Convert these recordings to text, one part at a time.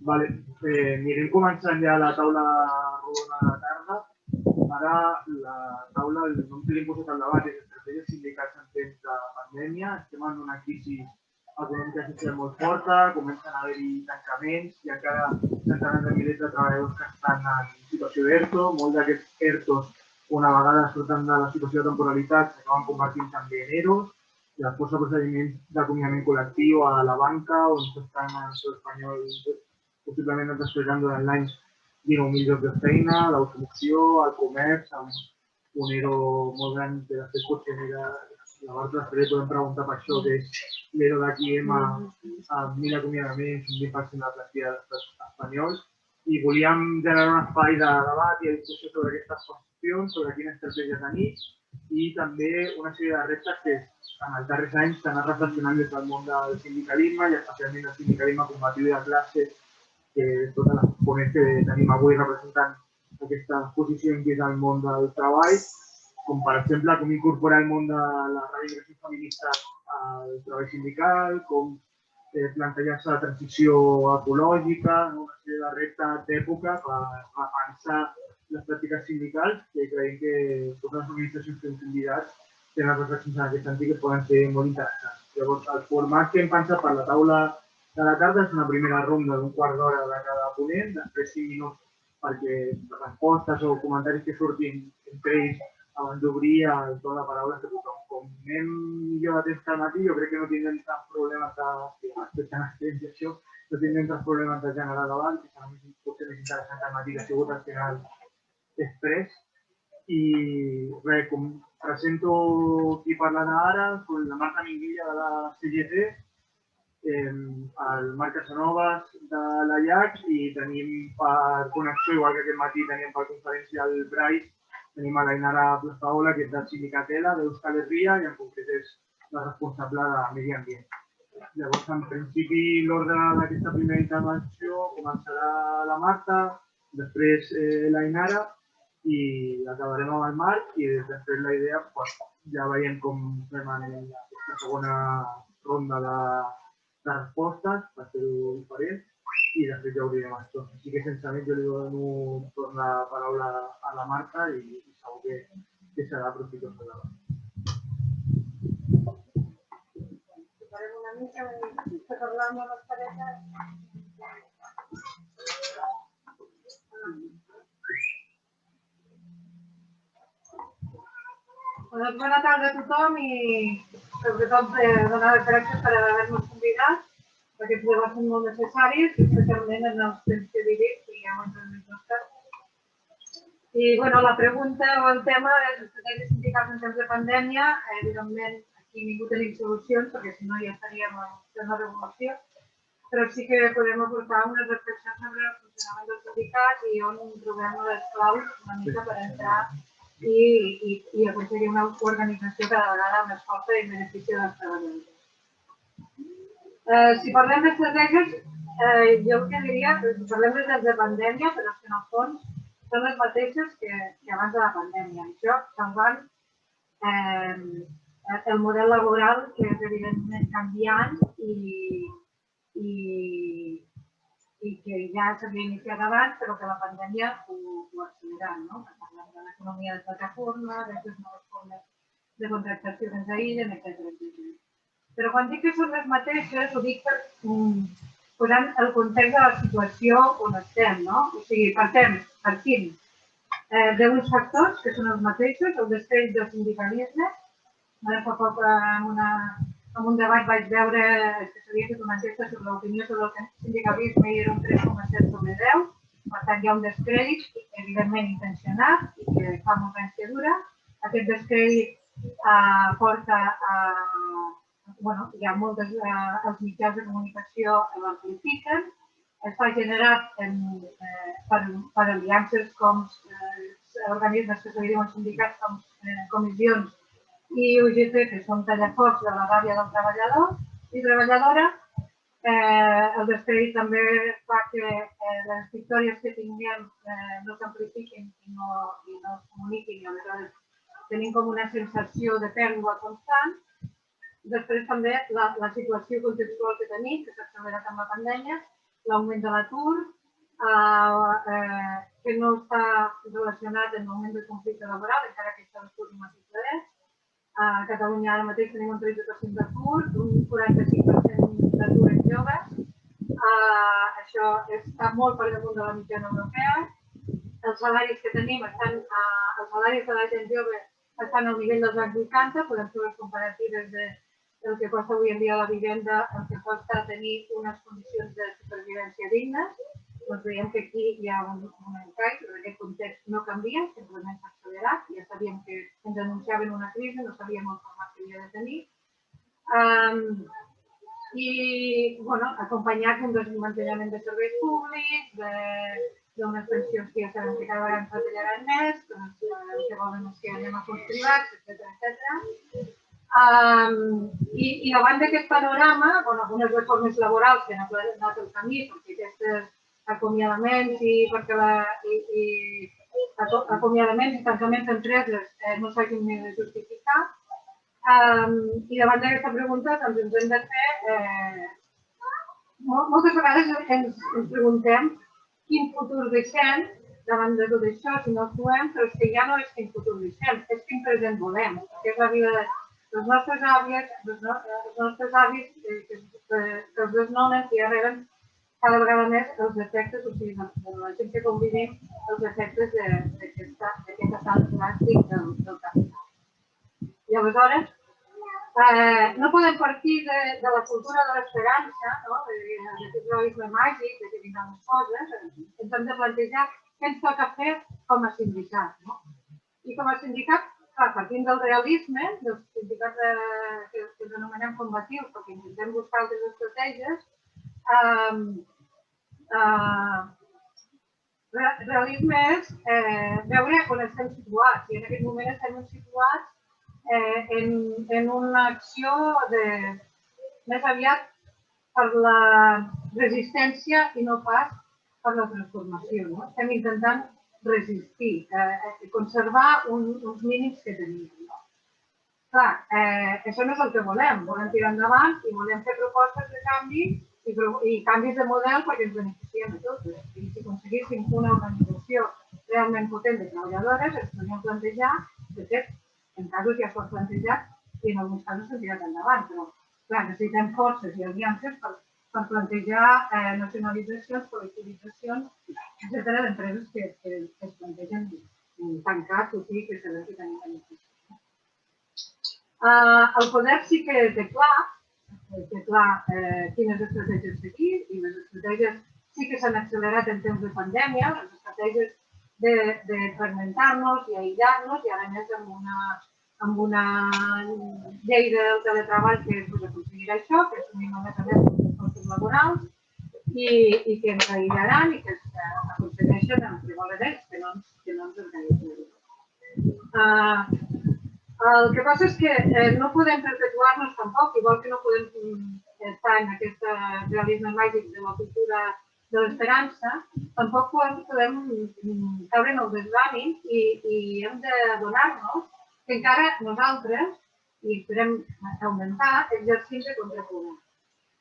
Vale, anirem començant ja la taula rodona de la tarda. Ara la taula no em tenim posat al debat, és estratègies sindicals en temps de pandèmia. Estem en una crisi econòmica i social molt forta, comencen a haver-hi tancaments i encara centenars de milers de treballadors que estan en situació d'ERTO. Molts d'aquests ERTOs, una vegada surten de la situació de temporalitat, s'acaben convertint també en EROs. I després de procediments d'acomiadament col·lectiu a la banca, on s'estan en l'estat espanyol possiblement ens desplegant durant l'any 19.000 llocs de feina, l'automoció, el comerç, amb un ERO molt gran que després potser era la Bartra, després podem preguntar per això, que és l'ERO d'AQM amb 1.000 acomiadaments, un 20% de la plantilla d'estats espanyols. I volíem generar un espai de debat i de discussió sobre aquestes qüestions, sobre quina estratègia tenir i també una sèrie de reptes que en els darrers anys s'han anat reflexionant des del món del sindicalisme i especialment del sindicalisme combatiu i de classe, que totes les ponents que tenim avui representant aquesta posició dins del món del treball, com per exemple com incorporar el món de la reivindicació feminista al treball sindical, com plantejar-se la transició ecològica, una sèrie de reptes d'època per repensar les pràctiques sindicals, que creiem que totes les organitzacions que hem convidat tenen reflexions en aquest sentit que poden ser molt interessants. Llavors, el format que hem pensat per la taula de la tarda és una primera ronda d'un quart d'hora de cada ponent, després 5 minuts perquè respostes o comentaris que surtin entre ells abans d'obrir el torn de paraules de tothom. Com anem millor de temps que al matí, jo crec que no tindrem cap problema no tindrem cap problema de generar debat, que serà potser més interessant que al matí, que ha sigut al final després. I res, com presento qui parlarà ara, són la Marta Minguilla de la CGT, el Marc Casanovas de la IAC i tenim per connexió, igual que aquest matí teníem per conferència el Brais, tenim a l'Ainara Plazaola, que és del Sindicatela d'Euskal Herria i en concret és la responsable de Medi Ambient. Llavors, en principi, l'ordre d'aquesta primera intervenció començarà la Marta, després l'Ainara i acabarem amb el Marc i després la idea, ja veiem com fem en aquesta segona ronda de respostes per fer-ho diferent i després ja ho direm això. Així que sense més jo li dono torn la paraula a la Marta i segur que serà profitós de debat. Farem una mica per parlar amb les paretes. Bona tarda a tothom i sobretot donar les gràcies per haver-nos convidat. Aquests debats són molt necessaris, especialment en els temps que vivim, que hi ha molts casos. I la pregunta o el tema és estratègies sindicals en temps de pandèmia. Evidentment, aquí ningú tenim solucions, perquè si no ja estaríem en una revolució, però sí que podem aportar unes reflexions sobre el funcionament del sindicat i on trobem les claus una mica per entrar i aconseguir una organització cada vegada més forta i en benefici dels treballadors. Si parlem d'estratègies, jo el que diria que si parlem de pandèmia, però que en el fons són les mateixes que abans de la pandèmia. Això salvant el model laboral, que és evidentment canviant i que ja s'havia iniciat abans, però que la pandèmia ho ha accelerat, no? Parlem de l'economia de plataforma, d'aquestes noves formes de contractació que ens aïllen, etc. Però quan dic que són les mateixes, ho dic posant el context de la situació on estem, no? O sigui, partim d'uns factors que són els mateixos, el descrèdit del sindicalisme. Ara fa poc en un debat vaig veure que s'havia fet una enquesta sobre l'opinió sobre el sindicalisme i era un 3,7 sobre 10. Per tant, hi ha un descrèdit, evidentment intencionat i que fa molts anys que dura. Aquest descrèdit porta a... hi ha molts els mitjans de comunicació l'amplifiquen. Està generat per aliances com organismes que se li diuen sindicats com comissions i UGT, que són tallafocs de la ràbia del treballador i treballadora. El descrèdit també fa que les victòries que tinguem no s'amplifiquin i no es comuniquin i aleshores tenim com una sensació de pèrdua constant. Després també la situació contextual que tenim, que s'ha accelerat amb la pandèmia, l'augment de l'atur, que no està relacionat amb l'augment del conflicte laboral, encara que això no és massiu. A Catalunya ara mateix tenim un 13% d'atur, un 45% d'atur en joves. Això està molt per damunt de la mitjana europea. Els salaris que tenim els salaris de la gent jove estan al nivell dels anys 80, podem fer les comparatives del que costa avui en dia la vivenda, el que costa tenir unes condicions de supervivència dignes. Doncs veiem que aquí hi ha un encaic, però aquest context no canvia, simplement s'ha accelerat. Ja sabíem que ens anunciaven una crisi, no sabíem el format que havia de tenir. I acompanyat d'un desmantellament de serveis públics, d'unes pensions que ja sabem que cada vegada ens retallaran més, el que volen és que anem a fons privats, etc. I davant d'aquest panorama, algunes reformes laborals que han anat el camí, perquè aquestes acomiadaments i tancaments d'empreses no s'hagin de justificar. I davant d'aquesta pregunta ens hem de fer... Moltes vegades ens preguntem quin futur deixem davant de tot això, si no actuem, però és que ja no és quin futur deixem, és quin present volem, que és la vida dels nostres àvies, dels nostres avis, que els desnonen i ja reben cada vegada més els efectes, o sigui, de la gent que convivim, els efectes d'aquest assalt dràstic del capital. I aleshores, no podem partir de la cultura de l'esperança, d'aquest realisme màgic, de que vindran les coses, ens hem de plantejar què ens toca fer com a sindicat. I com a sindicat, partint del realisme, dels sindicats que els anomenem combatius, perquè intentem buscar altres estratègies, realisme és veure on estem situats, i en aquest moment estem situats en una acció més aviat per la resistència i no pas per la transformació. Estem intentant resistir, conservar uns mínims que tenim. Clar, això no és el que volem tirar endavant i volem fer propostes de canvi i canvis de model perquè ens beneficiem de tots. I si aconseguíssim una organització realment potent de treballadores, ens podríem plantejar, de fet, en casos ja s'ho ha plantejat i en alguns casos s'ha tirat endavant, però clar, necessitem forces i aliances per plantejar nacionalitzacions, col·lectivitzacions, etc. d'empreses que es plantegen tancar, tot i que sabem que tenim beneficis. El poder sí que té clar quines estratègies seguir i les estratègies sí que s'han accelerat en temps de pandèmia, les estratègies de fragmentar-nos i aïllar-nos i ara més amb una llei del teletreball que aconseguirà això, que assumim a més els costos laborals i que ens aïllaran i que aconsegueixen el que volen ells, que no ens organitzem. El que passa és que no podem perpetuar-nos tampoc, igual que no podem estar en aquest realisme màgic de la cultura de l'esperança, tampoc podem caure en el desànim i hem d'adonar-nos que encara nosaltres, i esperem augmentar, exercim de contrapoder.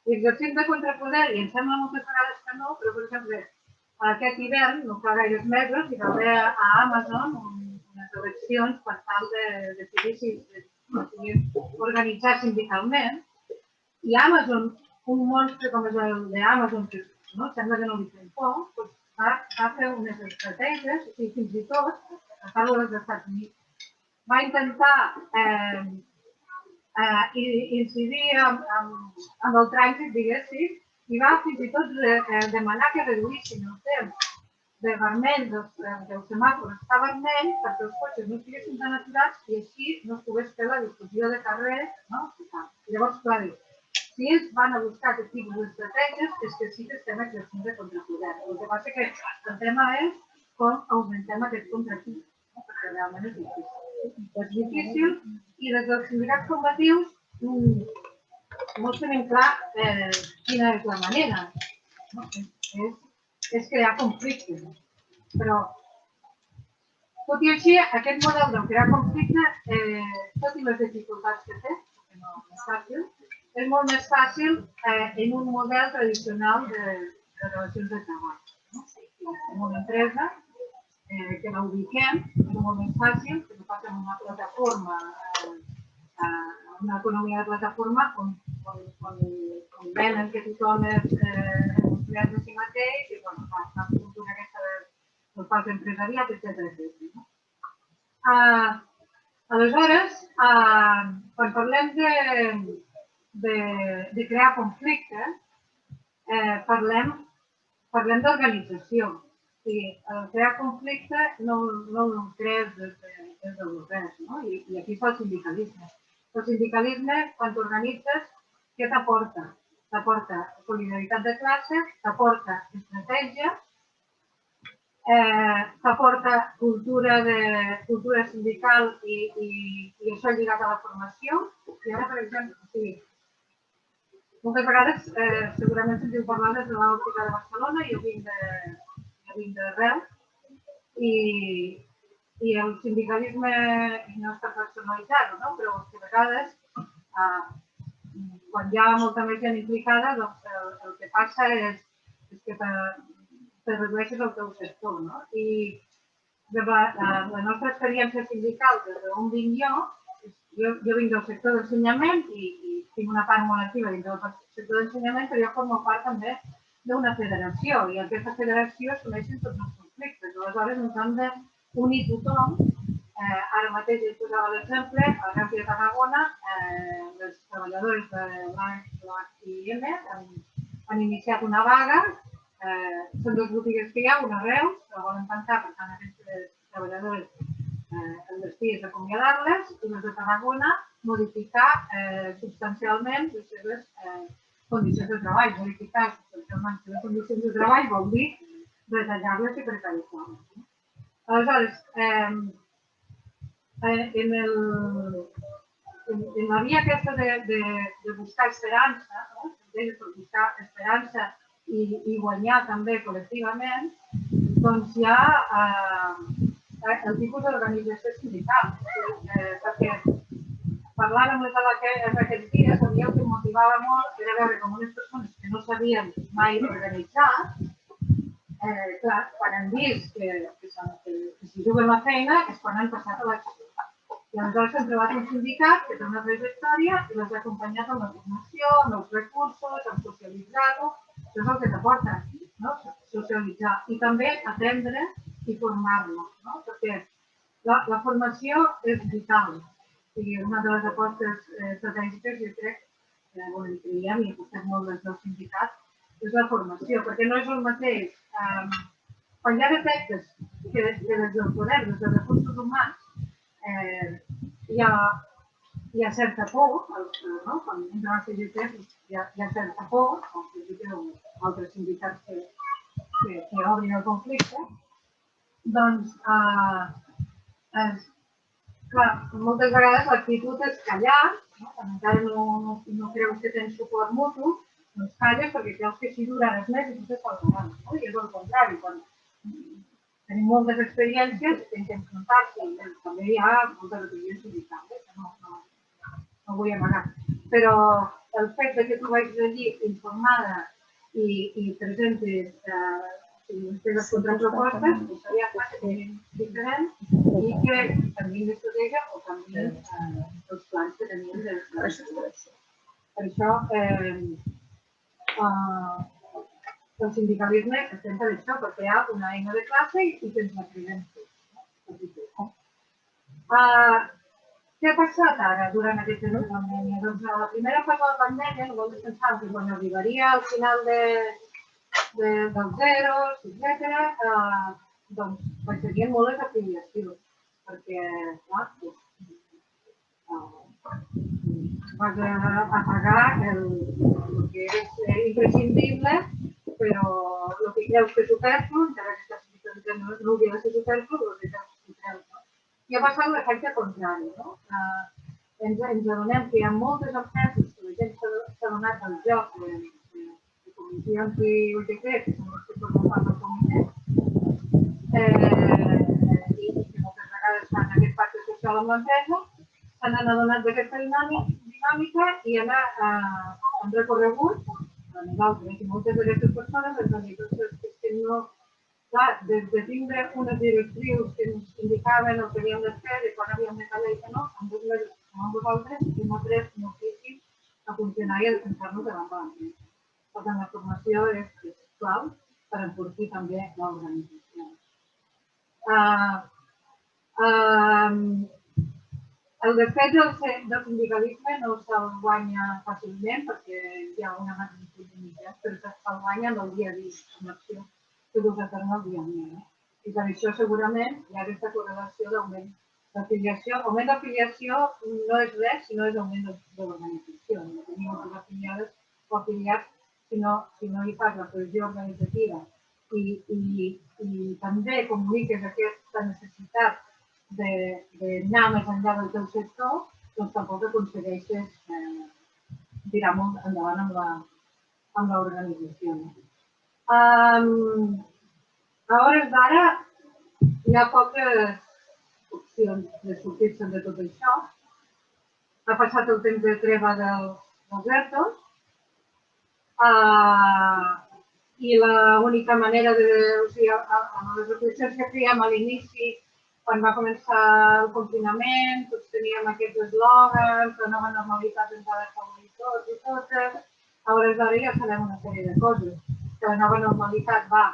I exercim de contrapoder, i em sembla moltes vegades que no, però per exemple, aquest hivern, no fa gaires mesos, hi va haver a Amazon unes eleccions per tal de decidir si es podien organitzar sindicalment. I Amazon, un monstre com és el d'Amazon, que sembla que no li fem por, va fer unes estratègies, i fins i tot, parlo dels Estats Units, va intentar incidir amb el trànsit, diguéssim, i va fins i tot demanar que reduïssin el temps de vermell del semàfor està vermell perquè els cotxes no estiguessin tan aturats i així no es pogués fer la discussió de carrer. Llavors, clar, si ells van a buscar aquest tipus d'estratègies és que sí que estem exercint de contrapoder. El que passa que el tema és com augmentem aquest contrapoder, perquè realment és difícil. És difícil i des dels sindicats combatius no tenim clar quina és la manera. És crear conflictes. Però, tot i així, aquest model de crear conflictes, tot i les dificultats que té, perquè no és fàcil, és molt més fàcil en un model tradicional relacions de treball. En una empresa que la ubiquem, és molt més fàcil que no pas en una plataforma, una economia de plataforma on venen que tothom és empleat de si mateix i la cultura aquesta del fals empresariat, etc. Aleshores, quan parlem de crear conflictes, parlem d'organització. O sigui, crear conflicte no el crees des del res, no? I aquí està el sindicalisme. El sindicalisme, quan t'organitzes, què t'aporta? T'aporta solidaritat de classes, t'aporta estratègia, t'aporta cultura sindical i això lligat a la formació. I ara, per exemple, moltes vegades segurament sentiu parlar des de l'òptica de Barcelona, jo vinc de Reus, i el sindicalisme no és per personalitzar-ho, no? Però a vegades, quan hi ha molta més gent implicada, el que passa és que te redueixes el teu sector, no? I la nostra experiència sindical, des d'on vinc jo vinc del sector d'ensenyament i tinc una part molt activa dins del sector d'ensenyament, però jo formo part també d'una federació i aquesta federació assumeixen tots els conflictes. Aleshores ens hem d'unir tothom. Ara mateix ja posava l'exemple, a Reus i a Tarragona, les treballadores de l'ACIM han iniciat una vaga. Són dues botigues que hi ha, una a Reus, que la volen tancar, per tant aquestes treballadores el destí és acomiadar-les, i les de Tarragona modificar substancialment les seves condicions de treball. Modificar substancialment les seves condicions de treball vol dir retallar-les i precaritzar-les. Aleshores, en la via aquesta de buscar esperança, de buscar esperança i guanyar també col·lectivament, doncs hi ha el tipus d'organització sindical. Perquè parlant amb les aquests dies, a mi el que em motivava molt era veure com unes persones que no sabien mai organitzar, quan han vist que s'hi juguen la feina és quan han passat a l'acció. I aleshores hem trobat un sindicat que té una trajectòria i les ha acompanyat amb la formació, amb els recursos, amb socialitzar-ho. Això és el que t'aporta, socialitzar. I també aprendre i formar-nos, perquè la formació és vital. Una de les apostes estratègiques, jo crec, on creiem i apostem molt des del sindicat, és la formació, perquè no és el mateix. Quan ja detectes que des del poder, des dels recursos humans, hi ha certa por, quan entra a la CGT hi ha certa por, com que hi ha altres sindicats que obrin el conflicte, doncs, clar, moltes vegades l'actitud és callar, quan encara no creus que tens suport mutu, doncs calles perquè creus que si duraràs més i tu t'estàs salvant. I és el contrari, quan tenim moltes experiències, tens que enfrontar-se, i també hi ha moltes opinions sindicals, que no vull amagar. Però el fet que tu vagis allí informada i presentes les contrapropostes, seria fàcil diferent i que canviïn d'estratègia o canviïn els plans que tenim de l'estratègia. Per això, el sindicalisme estem per això, perquè hi ha una eina de classe i que ens la creiem tots. Què ha passat ara durant aquest temps de pandèmia? Doncs a la primera fase de la pandèmia nosaltres pensàvem que quan arribaria al final dels zeros, etc., doncs baixarien molt les afiliacions, perquè, clar, vas a pagar el que és imprescindible, però el que creus que és superflu, encara que estàs dient no hauria de ser superflu, però el que creus que és superflu. I ha passat l'efecte contrari. Ens adonem que hi ha moltes empreses que la gent s'ha donat el joc de comissions i UGT, que són els que formen part del comitè, i que moltes vegades fan aquest pacte social amb l'empresa, s'han adonat d'aquesta dinàmica i han recorregut a nosaltres. I moltes d'aquestes persones ens van dir que no, clar, des de tindre unes directrius que ens indicaven el que havíem de fer i quan havíem de callar i que no, amb vosaltres i hem après un ofici a funcionar i a defensar-nos davant de l'empresa. Per tant, la formació és clau per enfortir també l'organització. El desfet del sindicalisme no se'l guanya fàcilment perquè hi ha una magnitud de mitjans, però se'l guanya en el dia a dia, en l'acció que dues a terme el dia a dia. I per això segurament hi ha aquesta correlació d'augment d'afiliació. Augment d'afiliació no és res, sinó és augment de l'organització. No tenim moltes afiliades o afiliats si no hi fas la cohesió organitzativa i també comuniques aquesta necessitat d'anar més enllà del teu sector, doncs tampoc aconsegueixes tirar molt endavant amb l'organització. A hores d'ara hi ha poques opcions de sortir-se'n de tot això. Ha passat el temps de treva dels ERTOs i l'única manera de... O sigui, amb les reflexions que fèiem a l'inici, quan va començar el confinament, tots teníem aquests eslògans, la nova normalitat ens ha d'afavorir tots i totes. A hores d'ara ja sabem una sèrie de coses. Que la nova normalitat va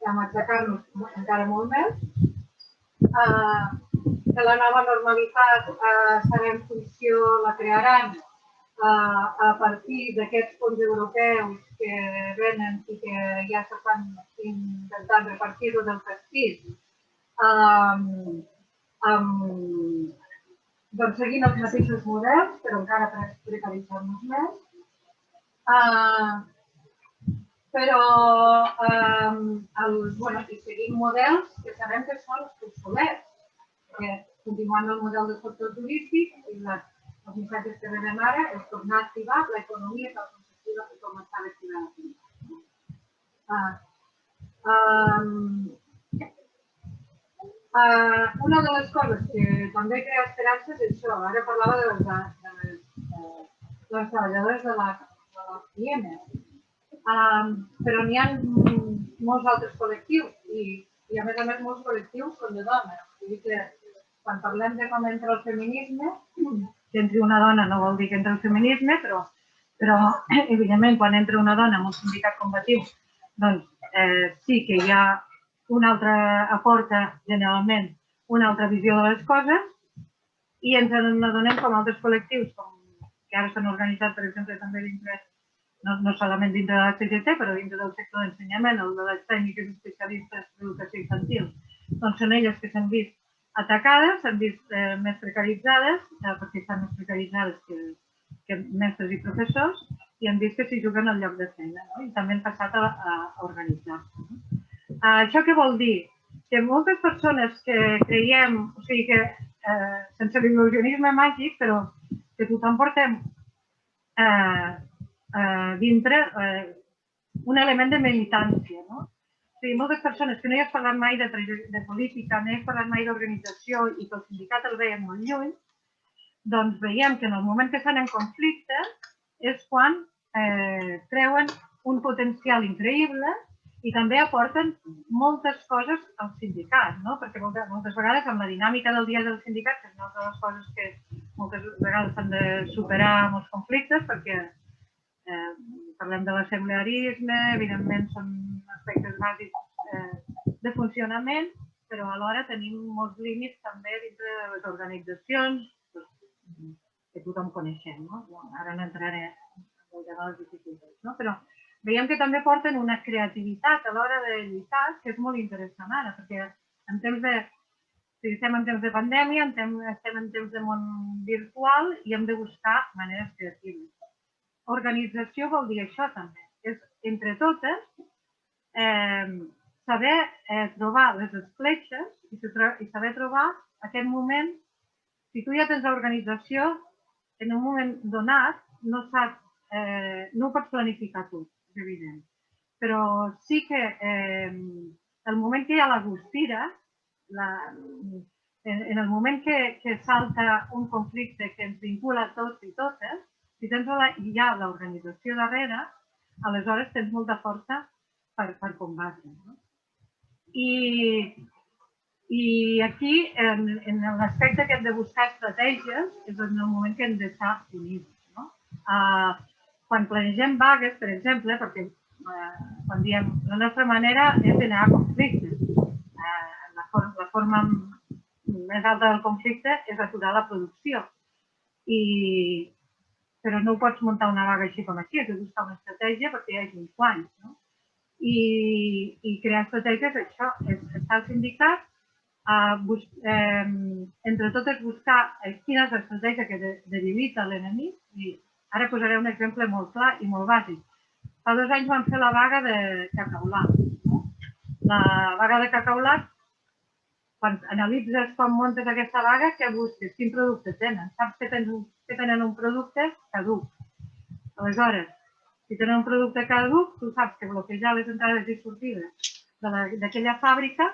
a matxacar-nos encara molt més. Que la nova normalitat serà en funció, la crearan a partir d'aquests fons europeus que venen i que ja s'estan intentant repartir tot el pastís, doncs seguint els mateixos models, però encara precaritzant-nos més. Però i seguint models que sabem que són obsolets, perquè continuant el model del sector turístic i els missatges que rebem ara és tornar a activar l'economia tal com s'activa i com està activada la una de les coses que també crea esperances és això. Ara parlava de les treballadores de les IEM, però n'hi ha molts altres col·lectius i a més molts col·lectius són de dones. Vull dir que quan parlem de com entra el feminisme, que entri una dona no vol dir que entri el feminisme, però evidentment quan entra una dona en un sindicat combatiu, doncs sí que hi ha aporta generalment una altra visió de les coses i ens adonem com altres col·lectius que ara s'han organitzat, per exemple, també dintre, no solament dintre de la CGT, però dintre del sector d'ensenyament, el de les tècniques especialistes d'educació infantil, doncs són elles que s'han vist atacades, s'han vist més precaritzades, perquè estan més precaritzades que mestres i professors, i han vist que s'hi juguen el lloc de feina, i també han passat a organitzar-se. Això què vol dir? Que moltes persones que creiem, o sigui que sense l'il·lusionisme màgic, però que tothom portem dintre un element de militància. O sigui, moltes persones que no hi has parlat mai de política, no hi has parlat mai d'organització i que el sindicat el veien molt lluny, doncs veiem que en el moment que estan en conflicte és quan treuen un potencial increïble i també aporten moltes coses al sindicat, perquè moltes vegades amb la dinàmica del dia del sindicat, que és una de les coses que moltes vegades s'han de superar amb els conflictes, perquè parlem de l'assemblearisme, evidentment són aspectes bàsics de funcionament, però alhora tenim molts límits també dintre de les organitzacions que tothom coneixem. Ara no entraré en les dificultats, però veiem que també porten una creativitat a l'hora de lluitar, que és molt interessant ara, perquè estem en temps de pandèmia, estem en temps de món virtual i hem de buscar maneres creatives. Organització vol dir això també, és entre totes saber trobar les escletxes i saber trobar aquest moment. Si tu ja tens l'organització, en un moment donat no ho pots planificar tu, és evident. Però sí que el moment que hi ha la guspira, en el moment que salta un conflicte que ens vincula a tots i totes, si tens ja l'organització darrere, aleshores tens molta força per combatre. I aquí, en l'aspecte aquest de buscar estratègies, és en el moment que hem d'estar units. Quan planegem vagues, per exemple, perquè quan diem la nostra manera és d'anar a conflictes. La forma més alta del conflicte és aturar la producció. Però no ho pots muntar una vaga així com així, has de buscar una estratègia perquè hi hagi uns guanys. I crear estratègies, això, és estar al sindicat, entre totes buscar quina és l'estratègia que debilita l'enemic. Ara posaré un exemple molt clar i molt bàsic. Fa 2 anys vam fer la vaga de cacaulat. La vaga de cacaulat, quan analitzes com muntes aquesta vaga, què busques? Quin producte tenen? Saps que tenen un producte caduc. Aleshores, si tenen un producte caduc, tu saps que bloquejar les entrades i sortides d'aquella fàbrica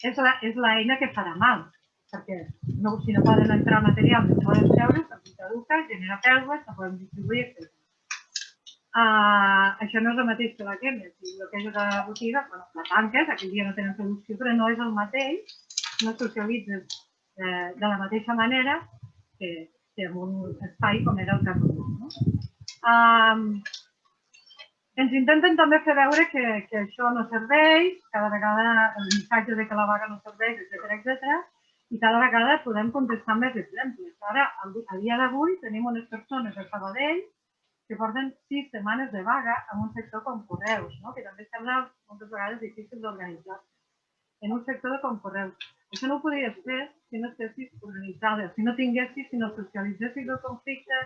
és l'eina que farà mal. Perquè si no poden entrar material, no poden treure, perquè caduca, genera pèrdues, no poden distribuir, etc. Això no és el mateix que la quema. Si bloqueges la botiga, la tanques, aquell dia no tenen producció, però no és el mateix, no socialitzes de la mateixa manera que en un espai com era el cacaulat. Ens intenten també fer veure que això no serveix, cada vegada el missatge de que la vaga no serveix, etc. I cada vegada podem contestar més exemples. Ara, a dia d'avui, tenim unes persones a Sabadell que porten 6 setmanes de vaga en un sector com Correus, que també sembla moltes vegades difícil d'organitzar. En un sector com Correus. Això no ho podries fer si no estessis organitzada, si no tinguessis, si no socialitzessis el conflicte,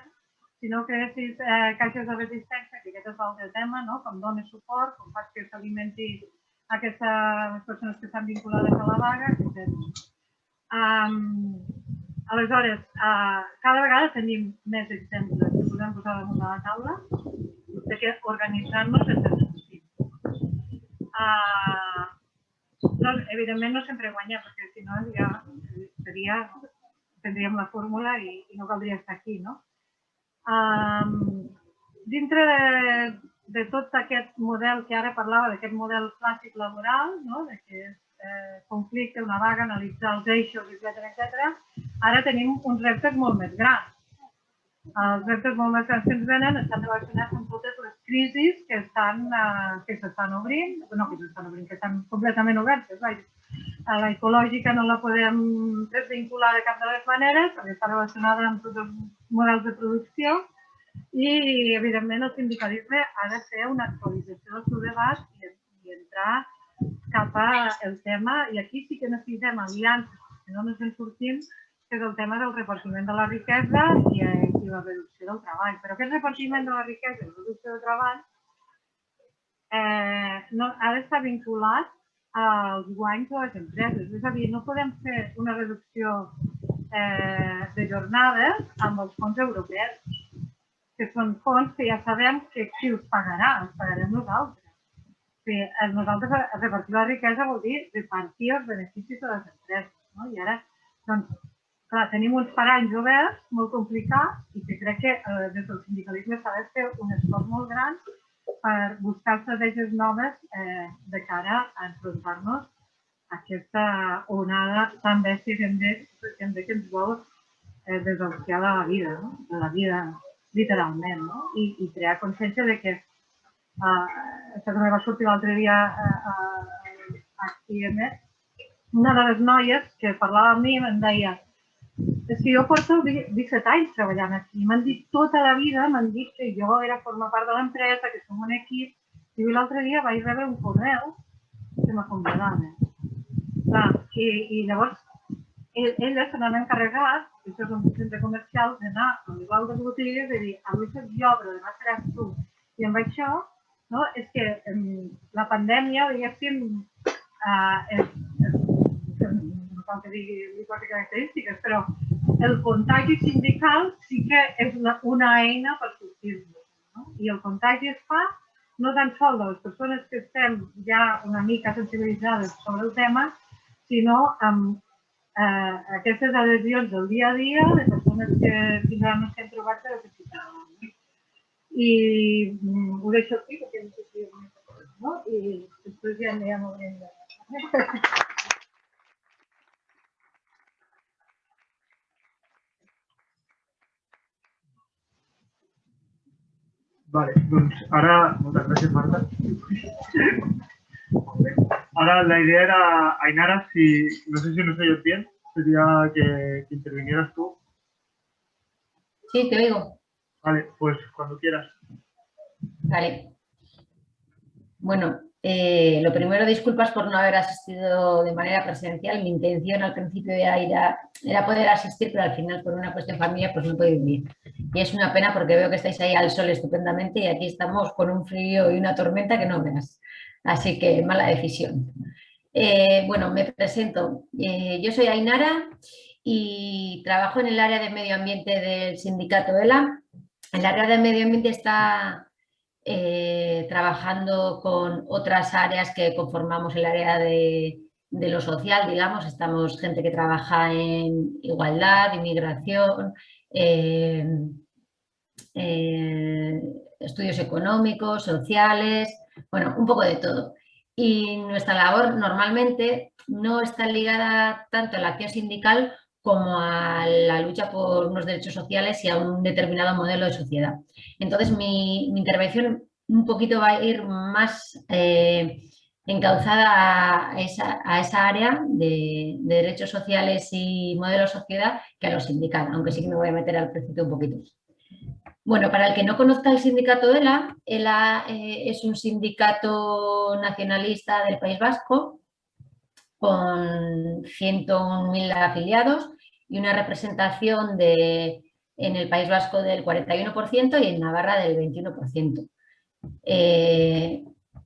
si no creessis caixes de resistència, que aquest és l'altre tema, com dones suport, com fas que s'alimenti aquestes persones que estan vinculades a la vaga, etc. Aleshores, cada vegada tenim més exemples que podem posar damunt de la taula de que organitzant-nos és necessari. Evidentment no sempre guanyem, perquè si no ja tindríem la fórmula i no caldria estar aquí. Dintre de tot aquest model que ara parlava, d'aquest model clàssic laboral, de que és conflicte, una vaga, analitzar els eixos, etc., ara tenim uns reptes molt més grans. Els reptes molt més grans que ens venen estan relacionats amb totes les crisis que s'estan obrint, que estan completament obertes. La ecològica no la podem desvincular de cap de les maneres, perquè està relacionada amb tots els models de producció i, evidentment, el sindicalisme ha de fer una actualització del seu debat i entrar cap al tema, i aquí sí que necessitem aliances, si no ens en sortim, que és el tema del repartiment de la riquesa i la reducció del treball. Però aquest repartiment de la riquesa i la reducció del treball ha d'estar vinculat als guanys de les empreses. És a dir, no podem fer una reducció de jornades amb els fons europeus, que són fons que ja sabem que qui els pagarà, els pagarem nosaltres. Nosaltres repartir la riquesa vol dir repartir els beneficis de les empreses. I ara, doncs, clar, tenim uns paranys oberts molt complicats i que crec que des del sindicalisme s'ha de fer un esforç molt gran per buscar estratègies noves de cara a enfrontar-nos a aquesta onada tan bèstia que ens vol desahuciar de la vida literalment, i crear consciència de que això també va sortir l'altre dia aquí a més. Una de les noies que parlava amb mi em deia: és que jo porto 17 anys treballant aquí. M'han dit tota la vida, m'han dit que jo era formar part de l'empresa, que som un equip. I l'altre dia vaig rebre un correu que m'acomiadava. I llavors elles se n'han encarregat, això és un centre comercial, d'anar a les altres botigues i dir: avui soc jo, però demà seràs tu. I amb això, és que la pandèmia, diguéssim, no cal que digui quatre característiques, però el contagi sindical sí que és una eina per sortir-nos. I el contagi es fa no tan sols de les persones que estem ja una mica sensibilitzades sobre el tema, sinó amb aquestes adhesions del dia a dia de persones que fins ara no s'han trobat que necessitaven. y un hecho aquí, porque no sé si ¿no? Y después ya me llamo Brenda. Vale, doncs ara, moltes gràcies, Marta. Ahora la idea era, Ainara, si no sé si nos oyes bien, sería que intervinieras tú. Sí, te oigo. Vale, pues cuando quieras. Vale. Bueno, lo primero, disculpas por no haber asistido de manera presencial. Mi intención al principio era poder asistir, pero al final, por una cuestión familiar, pues no he podido ir. Y es una pena porque veo que estáis ahí al sol estupendamente y aquí estamos con un frío y una tormenta que no veas. Así que mala decisión. Bueno, me presento. Yo soy Ainara y trabajo en el área de medio ambiente del sindicato ELA. El área de medio ambiente está trabajando con otras áreas que conformamos el área de lo social, digamos. Estamos gente que trabaja en igualdad, inmigración, estudios económicos, sociales, bueno, un poco de todo. Y nuestra labor normalmente no está ligada tanto a la acción sindical como a la lucha por unos derechos sociales y a un determinado modelo de sociedad. Entonces, mi intervención un poquito va a ir más encauzada a esa área de derechos sociales y modelo de sociedad que a lo sindical, aunque sí que me voy a meter al principio un poquito. Bueno, para el que no conozca el sindicato ELA, ELA es un sindicato nacionalista del País Vasco con 101.000 afiliados y una representación en el País Vasco del 41% y en Navarra del 21%.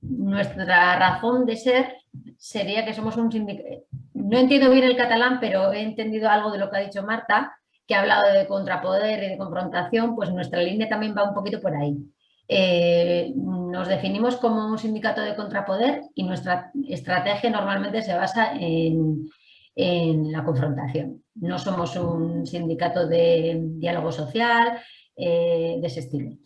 Nuestra razón de ser sería que somos un sindicato. No entiendo bien el catalán, pero he entendido algo de lo que ha dicho Marta, que ha hablado de contrapoder y de confrontación, pues nuestra línea también va un poquito por ahí. Nos definimos como un sindicato de contrapoder y nuestra estrategia normalmente se basa en la confrontación. No somos un sindicato de diálogo social, de ese estilo.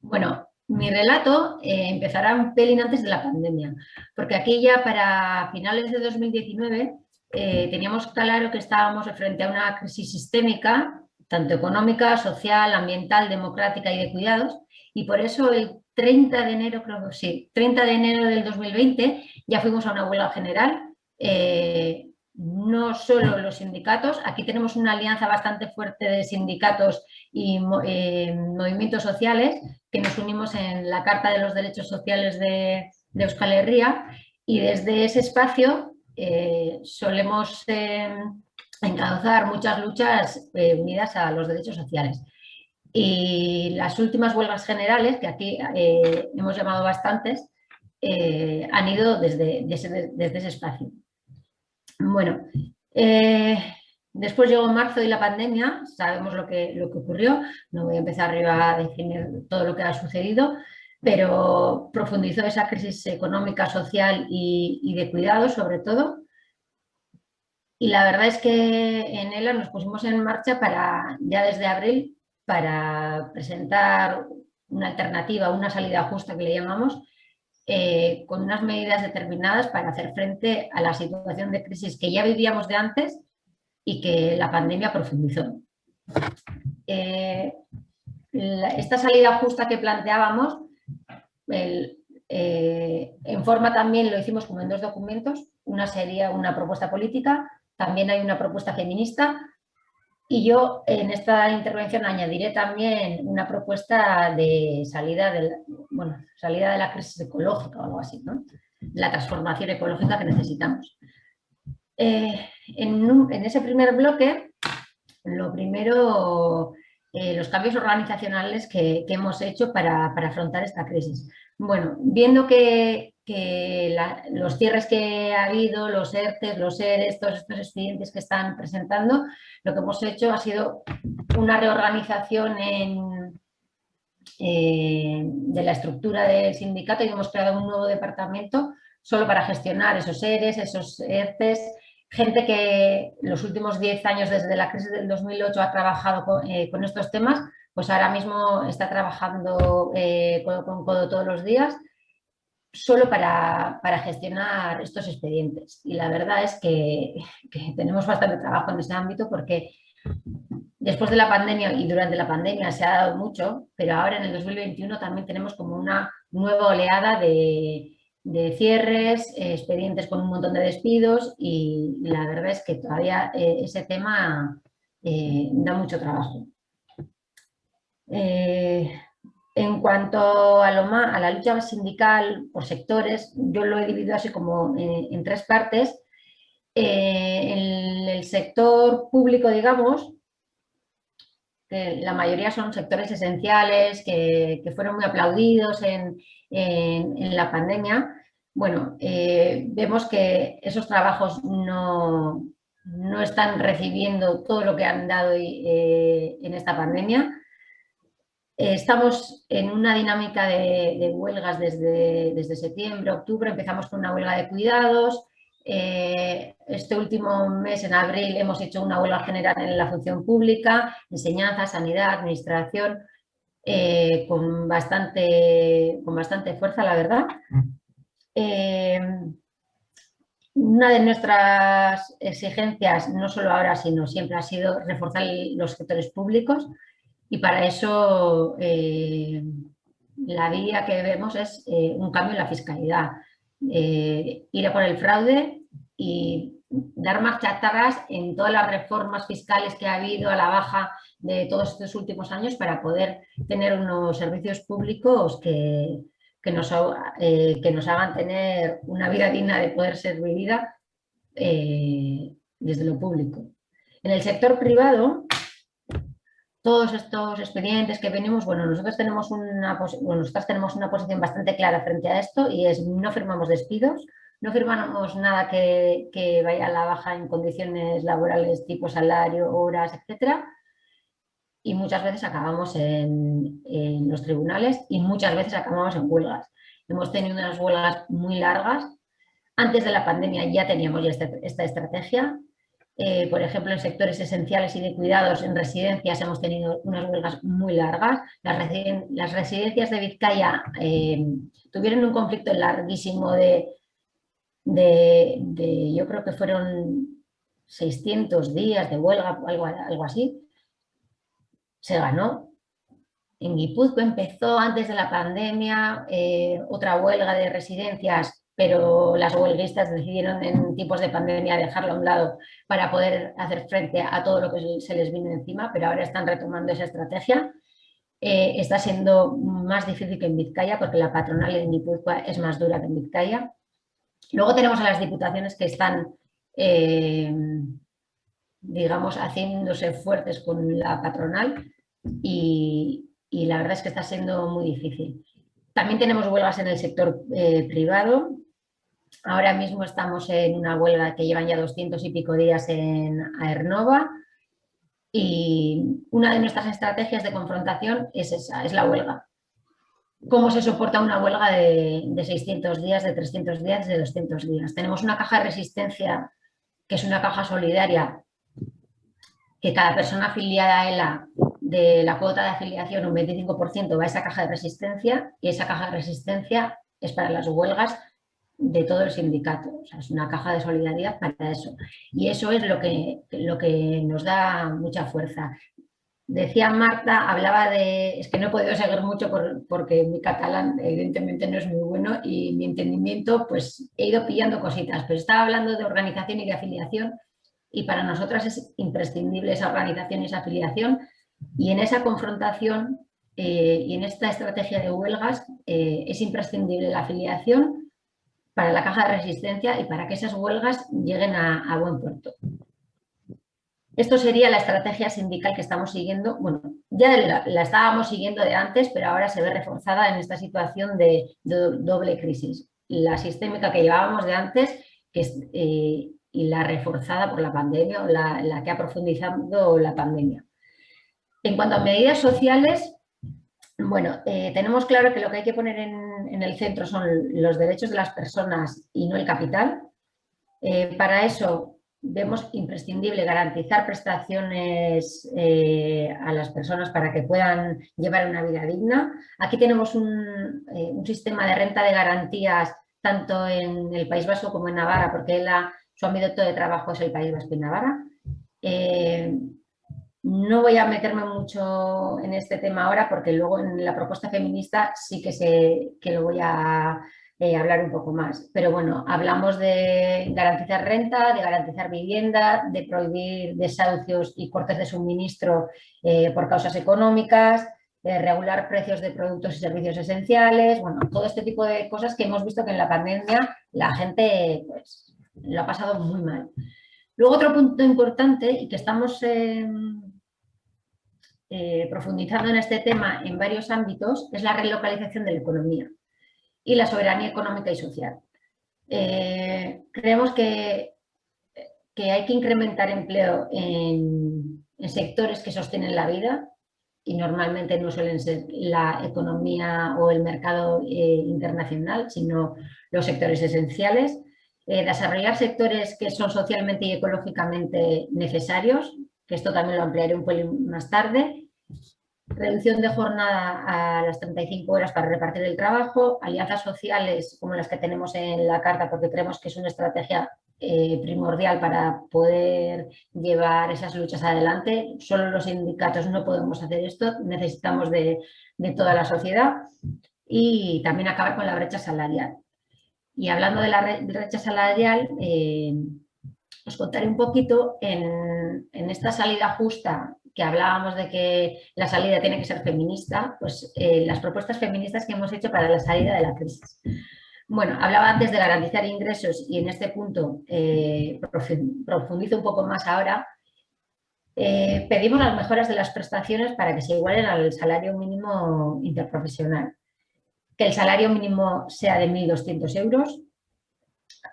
Bueno, mi relato empezará un pelín antes de la pandemia, porque aquí ya para finales de 2019 teníamos claro que estábamos frente a una crisis sistémica, tanto económica, social, ambiental, democrática y de cuidados, y por eso el 30 de enero, creo que sí, 30 de enero del 2020 ya fuimos a una huelga general. No solo los sindicatos, aquí tenemos una alianza bastante fuerte de sindicatos y movimientos sociales que nos unimos en la Carta de los Derechos Sociales de Euskal Herria y desde ese espacio solemos encauzar muchas luchas unidas a los derechos sociales. Y las últimas huelgas generales, que aquí hemos llamado bastantes, han ido desde ese espacio. Bueno, después llegó marzo y la pandemia, sabemos lo que ocurrió, no voy a empezar arriba a definir todo lo que ha sucedido, pero profundizó esa crisis económica, social y de cuidado sobre todo. Y la verdad es que en ELA nos pusimos en marcha ya desde abril para presentar una alternativa, una salida justa que le llamamos, con unas medidas determinadas para hacer frente a la situación de crisis que ya vivíamos de antes y que la pandemia profundizó. Esta salida justa que planteábamos, en forma también lo hicimos como en dos documentos. Una sería una propuesta política, también hay una propuesta feminista y yo en esta intervención añadiré también una propuesta de salida de la crisis ecológica o algo así, ¿no? La transformación ecológica que necesitamos. En ese primer bloque, lo primero, los cambios organizacionales que hemos hecho para afrontar esta crisis. Bueno, viendo que los cierres que ha habido, los ERTES, los ERES, todos estos expedientes que están presentando, lo que hemos hecho ha sido una reorganización de la estructura del sindicato y hemos creado un nuevo departamento solo para gestionar esos ERES, esos ERTES, gente que los últimos 10 años desde la crisis del 2008 ha trabajado con estos temas, pues ahora mismo está trabajando codo con codo todos los días solo para gestionar estos expedientes. Y la verdad es que tenemos bastante trabajo en ese ámbito porque después de la pandemia y durante la pandemia se ha dado mucho, pero ahora en el 2021 también tenemos como una nueva oleada de cierres, expedientes con un montón de despidos y la verdad es que todavía ese tema da mucho trabajo. En cuanto a la lucha sindical por sectores, yo lo he dividido así como en tres partes. En el sector público, digamos, que la mayoría son sectores esenciales, que fueron muy aplaudidos en la pandemia. Bueno, vemos que esos trabajos no están recibiendo todo lo que han dado en esta pandemia. Estamos en una dinámica de huelgas desde septiembre, octubre. Empezamos con una huelga de cuidados. Este último mes, en abril, hemos hecho una huelga general en la función pública, enseñanza, sanidad, administración, con bastante fuerza, la verdad. Una de nuestras exigencias, no solo ahora, sino siempre, ha sido reforzar los sectores públicos. Y para eso la vía que vemos es un cambio en la fiscalidad, ir a por el fraude y dar marcha atrás en todas las reformas fiscales que ha habido a la baja de todos estos últimos años para poder tener unos servicios públicos que nos hagan tener una vida digna de poder ser vivida desde lo público. En el sector privado, todos estos expedientes que venimos, bueno, nosotros tenemos nosotras tenemos una posición bastante clara frente a esto y es: no firmamos despidos, no firmamos nada que vaya a la baja en condiciones laborales tipo salario, horas, etcétera. Y muchas veces acabamos en los tribunales y muchas veces acabamos en huelgas. Hemos tenido unas huelgas muy largas. Antes de la pandemia ya teníamos esta estrategia. Por ejemplo, en sectores esenciales y de cuidados, en residencias, hemos tenido unas huelgas muy largas. Las residencias de Vizcaya tuvieron un conflicto larguísimo yo creo que fueron 600 días de huelga, algo así. Se ganó. En Guipúzcoa empezó antes de la pandemia otra huelga de residencias, pero las huelguistas decidieron en tiempos de pandemia dejarlo a un lado para poder hacer frente a todo lo que se les vino encima, pero ahora están retomando esa estrategia. Está siendo más difícil que en Vizcaya porque la patronal en Guipúzcoa es más dura que en Vizcaya. Luego tenemos a las diputaciones que están, digamos, haciéndose fuertes con la patronal y la verdad es que está siendo muy difícil. También tenemos huelgas en el sector privado. Ahora mismo estamos en una huelga que llevan ya 200 y pico días en Aernova y una de nuestras estrategias de confrontación es esa, es la huelga. ¿Cómo se soporta una huelga de 600 días, de 300 días, de 200 días? Tenemos una caja de resistencia que es una caja solidaria que cada persona afiliada a ELA, de la cuota de afiliación, un 25% va a esa caja de resistencia y esa caja de resistencia es para las huelgas de todo el sindicato. O sea, es una caja de solidaridad para eso. Y eso es lo que nos da mucha fuerza. Decía Marta, hablaba de... Es que no he podido seguir mucho porque mi catalán evidentemente no es muy bueno y mi entendimiento, pues he ido pillando cositas, pero estaba hablando de organización y de afiliación y para nosotras es imprescindible esa organización y esa afiliación y en esa confrontación y en esta estrategia de huelgas es imprescindible la afiliación para la caja de resistencia y para que esas huelgas lleguen a buen puerto. Esto sería la estrategia sindical que estamos siguiendo. Bueno, ya la estábamos siguiendo de antes, pero ahora se ve reforzada en esta situación de doble crisis. La sistémica que llevábamos de antes y la reforzada por la pandemia o la que ha profundizado la pandemia. En cuanto a medidas sociales, bueno, tenemos claro que lo que hay que poner en el centro son los derechos de las personas y no el capital. Para eso vemos imprescindible garantizar prestaciones a las personas para que puedan llevar una vida digna. Aquí tenemos un sistema de renta de garantías tanto en el País Vasco como en Navarra, porque su ámbito de trabajo es el País Vasco y Navarra. No voy a meterme mucho en este tema ahora porque luego en la propuesta feminista sí que lo voy a hablar un poco más. Pero bueno, hablamos de garantizar renta, de garantizar vivienda, de prohibir desahucios y cortes de suministro por causas económicas, de regular precios de productos y servicios esenciales, bueno, todo este tipo de cosas que hemos visto que en la pandemia la gente pues, lo ha pasado muy mal. Luego otro punto importante y que estamos profundizando en este tema en varios ámbitos es la relocalización de la economía y la soberanía económica y social. Creemos que hay que incrementar empleo en sectores que sostienen la vida y normalmente no suelen ser la economía o el mercado internacional, sino los sectores esenciales. Desarrollar sectores que son socialmente y ecológicamente necesarios, que esto también lo ampliaré un poco más tarde. Reducción de jornada a las 35 horas para repartir el trabajo, alianzas sociales como las que tenemos en la carta, porque creemos que es una estrategia primordial para poder llevar esas luchas adelante. Solo los sindicatos no podemos hacer esto, necesitamos de toda la sociedad y también acabar con la brecha salarial. Y hablando de la brecha salarial, os contaré un poquito en esta salida justa que hablábamos de que la salida tiene que ser feminista, pues las propuestas feministas que hemos hecho para la salida de la crisis. Bueno, hablaba antes de garantizar ingresos y en este punto profundizo un poco más ahora. Pedimos las mejoras de las prestaciones para que se igualen al salario mínimo interprofesional. Que el salario mínimo sea de 1.200 euros.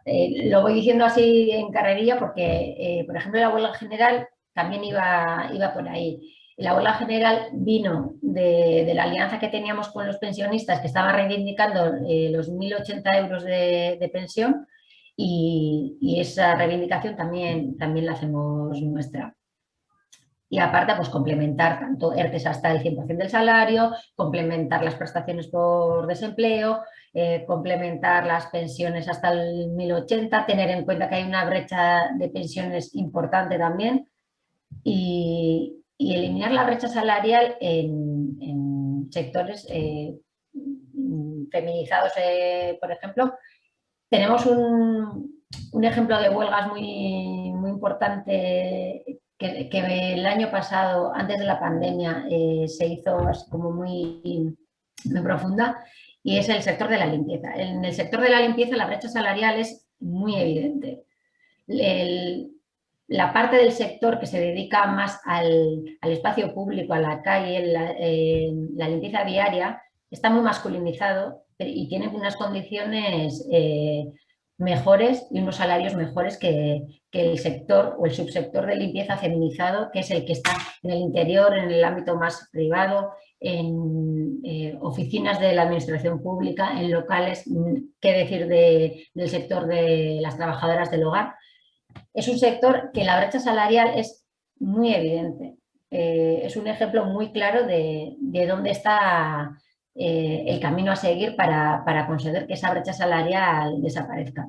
Lo voy diciendo así en carrerilla porque, por ejemplo, la huelga general también iba por ahí. La huelga general vino de la alianza que teníamos con los pensionistas que estaban reivindicando los 1.080 euros de pensión y esa reivindicación también la hacemos nuestra. Y aparte, pues complementar tanto ERTES hasta el 100% del salario, complementar las prestaciones por desempleo, complementar las pensiones hasta el 1.080, tener en cuenta que hay una brecha de pensiones importante también y eliminar la brecha salarial en sectores feminizados, por ejemplo. Tenemos un ejemplo de huelgas muy importante que el año pasado, antes de la pandemia, se hizo como muy profunda y es el sector de la limpieza. En el sector de la limpieza la brecha salarial es muy evidente. La parte del sector que se dedica más al espacio público, a la calle, la limpieza diaria, está muy masculinizado y tiene unas condiciones mejores y unos salarios mejores que el sector o el subsector de limpieza feminizado, que es el que está en el interior, en el ámbito más privado, en oficinas de la administración pública, en locales, qué decir del sector de las trabajadoras del hogar. Es un sector que la brecha salarial es muy evidente. Es un ejemplo muy claro de dónde está el camino a seguir para conseguir que esa brecha salarial desaparezca.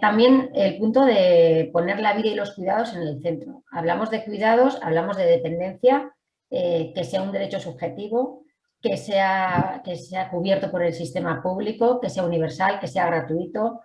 También el punto de poner la vida y los cuidados en el centro. Hablamos de cuidados, hablamos de dependencia, que sea un derecho subjetivo, que sea cubierto por el sistema público, que sea universal, que sea gratuito.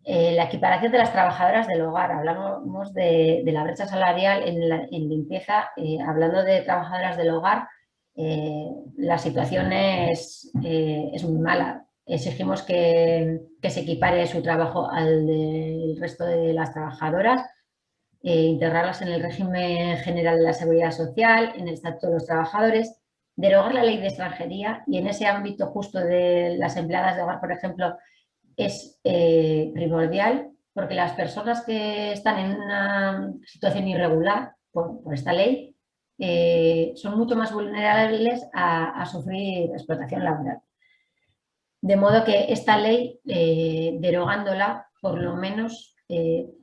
La equiparación de las trabajadoras del hogar. Hablamos de la brecha salarial en limpieza, hablando de trabajadoras del hogar. La situación es muy mala. Exigimos que se equipare su trabajo al del resto de las trabajadoras, integrarlas en el régimen general de la seguridad social, en el estatuto de los trabajadores, derogar la ley de extranjería y en ese ámbito justo de las empleadas de hogar, por ejemplo, es primordial porque las personas que están en una situación irregular por esta ley son mucho más vulnerables a sufrir explotación laboral. De modo que esta ley, derogándola, por lo menos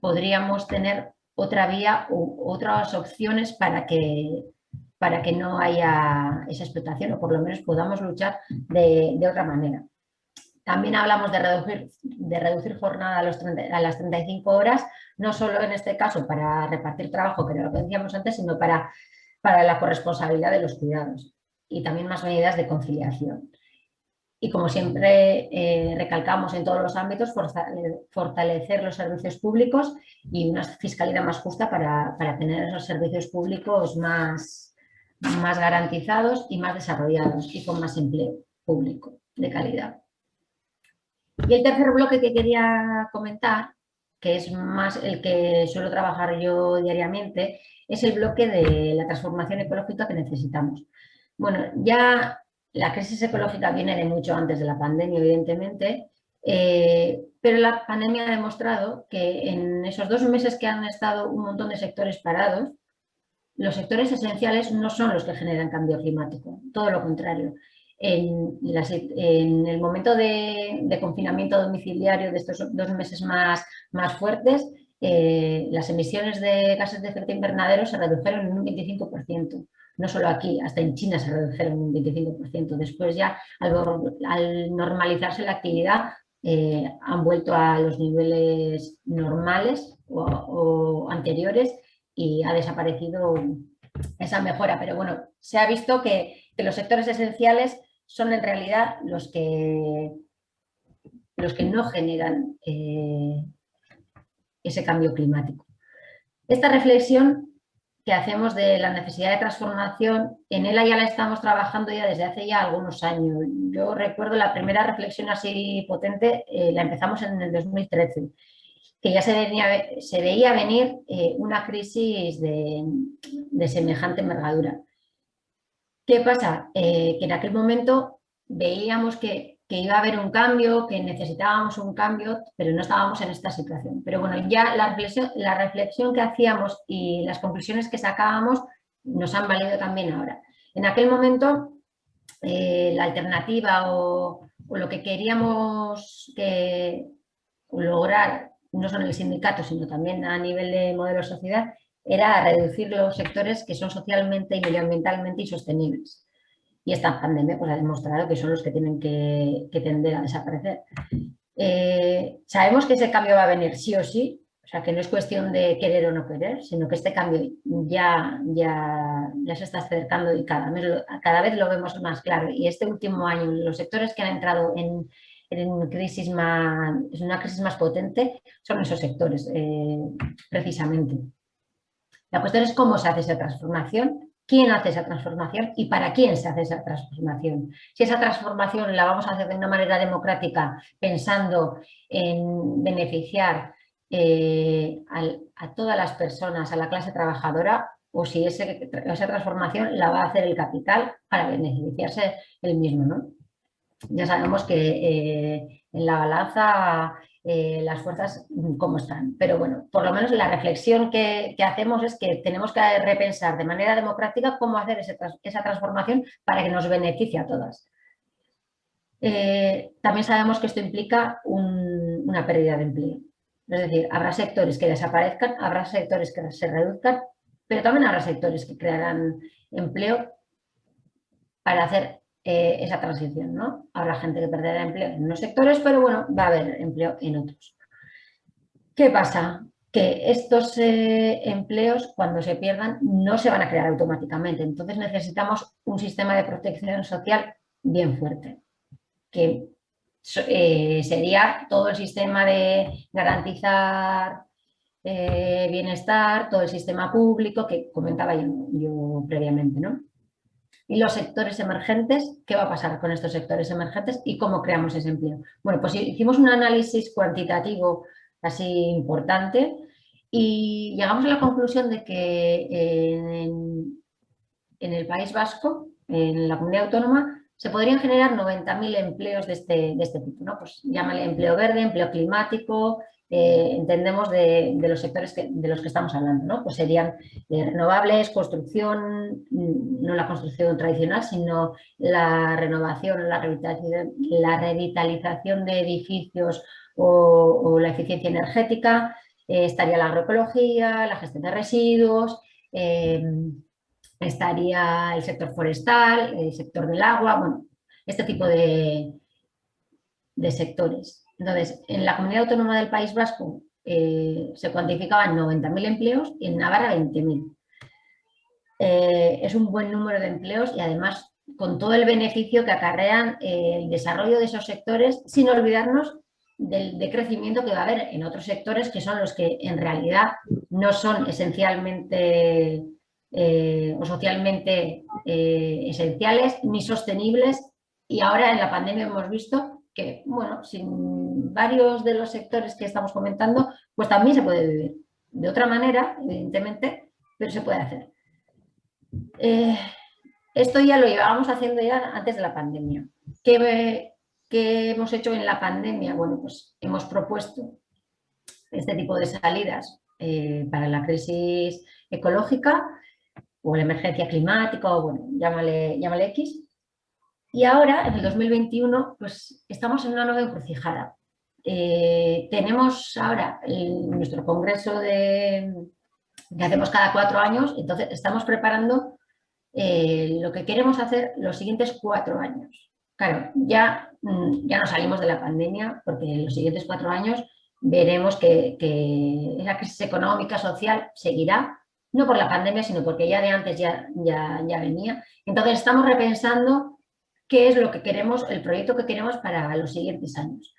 podríamos tener otra vía u otras opciones para que no haya esa explotación, o por lo menos podamos luchar de otra manera. También hablamos de reducir jornada a las 35 horas, no solo en este caso para repartir trabajo, que era lo que decíamos antes, sino para la corresponsabilidad de los cuidados, y también más medidas de conciliación. Y como siempre recalcamos en todos los ámbitos, fortalecer los servicios públicos y una fiscalidad más justa para tener esos servicios públicos más garantizados y más desarrollados, y con más empleo público de calidad. Y el tercer bloque que quería comentar, que es más el que suelo trabajar yo diariamente, es el bloque de la transformación ecológica que necesitamos. Bueno, ya la crisis ecológica viene de mucho antes de la pandemia, evidentemente, pero la pandemia ha demostrado que en esos 2 meses que han estado un montón de sectores parados, los sectores esenciales no son los que generan cambio climático, todo lo contrario. En el momento de confinamiento domiciliario de estos 2 meses más fuertes, las emisiones de gases de efecto invernadero se redujeron en un 25%. No solo aquí, hasta en China se redujeron en un 25%. Después ya, al normalizarse la actividad, han vuelto a los niveles normales o anteriores, y ha desaparecido esa mejora. Pero bueno, se ha visto que los sectores esenciales son en realidad los que no generan ese cambio climático. Esta reflexión que hacemos de la necesidad de transformación, en ella ya la estamos trabajando ya desde hace ya algunos años. Yo recuerdo la primera reflexión así potente, la empezamos en el 2013, que ya se veía venir una crisis de semejante envergadura. ¿Qué pasa? Que en aquel momento veíamos que iba a haber un cambio, que necesitábamos un cambio, pero no estábamos en esta situación. Pero bueno, ya la reflexión que hacíamos y las conclusiones que sacábamos nos han valido también ahora. En aquel momento, la alternativa o lo que queríamos lograr, no solo en el sindicato, sino también a nivel de modelo de sociedad, era reducir los sectores que son socialmente y medioambientalmente insostenibles. Y esta pandemia pues, ha demostrado que son los que tienen que tender a desaparecer. Sabemos que ese cambio va a venir sí o sí, o sea, que no es cuestión de querer o no querer, sino que este cambio ya se está acercando y cada vez lo vemos más claro. Y este último año, los sectores que han entrado en una crisis más potente son esos sectores, precisamente. La cuestión es cómo se hace esa transformación, quién hace esa transformación y para quién se hace esa transformación. Si esa transformación la vamos a hacer de una manera democrática, pensando en beneficiar a todas las personas, a la clase trabajadora, o si esa transformación la va a hacer el capital para beneficiarse él mismo, ¿no? Ya sabemos que en la balanza las fuerzas cómo están, pero bueno, por lo menos la reflexión que hacemos es que tenemos que repensar de manera democrática cómo hacer esa transformación para que nos beneficie a todas. También sabemos que esto implica una pérdida de empleo, es decir, habrá sectores que desaparezcan, habrá sectores que se reduzcan, pero también habrá sectores que crearán empleo para hacer esa transición, ¿no? Habrá gente que perderá empleo en unos sectores, pero bueno, va a haber empleo en otros. ¿Qué pasa? Que estos empleos, cuando se pierdan, no se van a crear automáticamente. Entonces necesitamos un sistema de protección social bien fuerte, que sería todo el sistema de garantizar bienestar, todo el sistema público que comentaba yo previamente, ¿no? Y los sectores emergentes, ¿qué va a pasar con estos sectores emergentes y cómo creamos ese empleo? Bueno, pues hicimos un análisis cuantitativo así importante y llegamos a la conclusión de que en el País Vasco, en la comunidad autónoma, se podrían generar 90.000 empleos de este tipo, ¿no? Pues llámale empleo verde, empleo climático, entendemos de los sectores de los que estamos hablando, ¿no? Pues serían renovables, construcción, no la construcción tradicional, sino la renovación, la revitalización de edificios o la eficiencia energética, estaría la agroecología, la gestión de residuos, estaría el sector forestal, el sector del agua, bueno, este tipo de sectores. Entonces, en la Comunidad Autónoma del País Vasco se cuantificaban 90.000 empleos y en Navarra 20.000. Es un buen número de empleos y además con todo el beneficio que acarrean el desarrollo de esos sectores, sin olvidarnos del decrecimiento que va a haber en otros sectores que son los que en realidad no son esencialmente o socialmente esenciales ni sostenibles, y ahora en la pandemia hemos visto que, bueno, sin varios de los sectores que estamos comentando, pues también se puede vivir de otra manera, evidentemente, pero se puede hacer. Esto ya lo llevábamos haciendo ya antes de la pandemia. ¿Qué hemos hecho en la pandemia? Bueno, pues hemos propuesto este tipo de salidas para la crisis ecológica o la emergencia climática, o bueno, llámale X. Y ahora, en el 2021, pues estamos en una nueva encrucijada. Tenemos ahora nuestro congreso que hacemos cada 4 años, entonces estamos preparando lo que queremos hacer los siguientes 4 años. Claro, ya no salimos de la pandemia, porque en los siguientes 4 años veremos que esa crisis económica, social, seguirá, no por la pandemia, sino porque ya de antes ya venía. Entonces estamos repensando qué es lo que queremos, el proyecto que queremos para los siguientes años.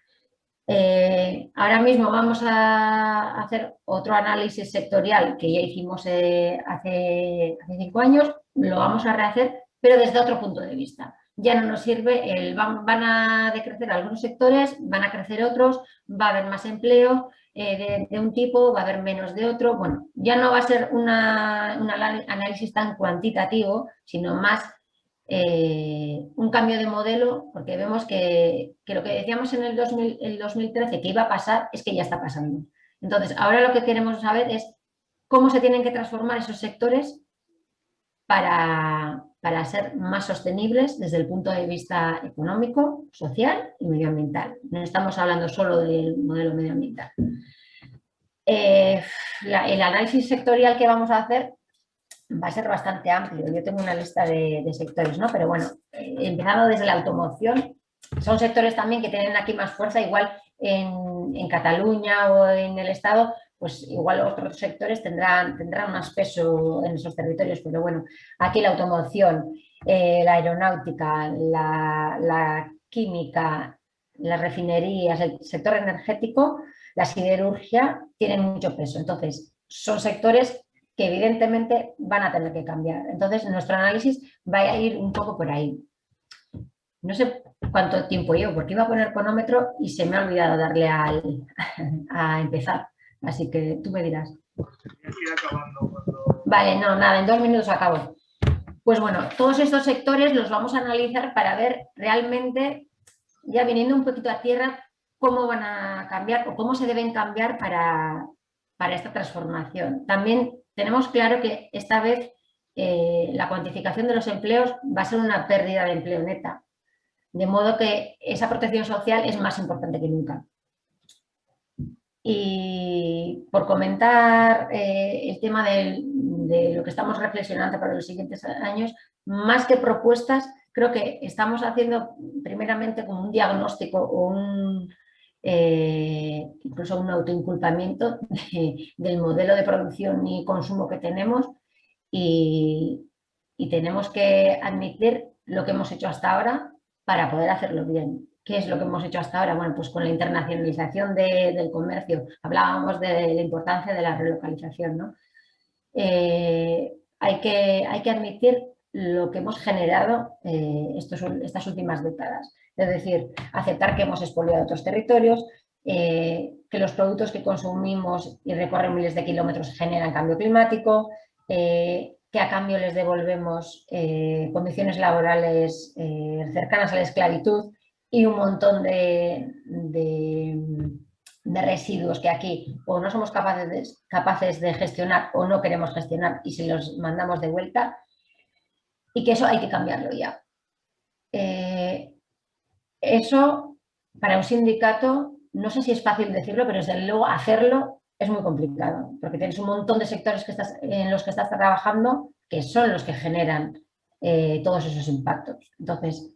Ahora mismo vamos a hacer otro análisis sectorial que ya hicimos hace 5 años, lo vamos a rehacer, pero desde otro punto de vista. Ya no nos sirve, van a decrecer algunos sectores, van a crecer otros, va a haber más empleo de un tipo, va a haber menos de otro. Bueno, ya no va a ser un análisis tan cuantitativo, sino más un cambio de modelo, porque vemos que lo que decíamos en el 2013 que iba a pasar es que ya está pasando. Entonces, ahora lo que queremos saber es cómo se tienen que transformar esos sectores para ser más sostenibles desde el punto de vista económico, social y medioambiental. No estamos hablando solo del modelo medioambiental. El análisis sectorial que vamos a hacer va a ser bastante amplio. Yo tengo una lista de sectores, ¿no? Pero bueno, empezando desde la automoción, son sectores también que tienen aquí más fuerza, igual en Cataluña o en el Estado, pues igual otros sectores tendrán más peso en esos territorios, pero bueno, aquí la automoción, la aeronáutica, la química, las refinerías, el sector energético, la siderurgia, tienen mucho peso. Entonces, son sectores que evidentemente van a tener que cambiar. Entonces, nuestro análisis va a ir un poco por ahí. No sé cuánto tiempo llevo, porque iba a poner cronómetro y se me ha olvidado darle a empezar. Así que tú me dirás. Vale, no, nada, en 2 minutos acabo. Pues bueno, todos estos sectores los vamos a analizar para ver realmente, ya viniendo un poquito a tierra, cómo van a cambiar o cómo se deben cambiar para esta transformación. También tenemos claro que esta vez la cuantificación de los empleos va a ser una pérdida de empleo neta, de modo que esa protección social es más importante que nunca. Y por comentar el tema de lo que estamos reflexionando para los siguientes años, más que propuestas, creo que estamos haciendo primeramente como un diagnóstico o incluso un autoinculpamiento del modelo de producción y consumo que tenemos, y tenemos que admitir lo que hemos hecho hasta ahora para poder hacerlo bien. ¿Qué es lo que hemos hecho hasta ahora? Bueno, pues con la internacionalización del comercio, hablábamos de la importancia de la relocalización, ¿no? Hay que admitir lo que hemos generado estas últimas décadas. Es decir, aceptar que hemos expoliado otros territorios, que los productos que consumimos y recorren miles de kilómetros generan cambio climático, que a cambio les devolvemos condiciones laborales cercanas a la esclavitud y un montón de residuos que aquí o no somos capaces de gestionar o no queremos gestionar y se los mandamos de vuelta, y que eso hay que cambiarlo ya. Eso para un sindicato, no sé si es fácil decirlo, pero desde luego hacerlo es muy complicado, porque tienes un montón de sectores en los que estás trabajando que son los que generan todos esos impactos. Entonces,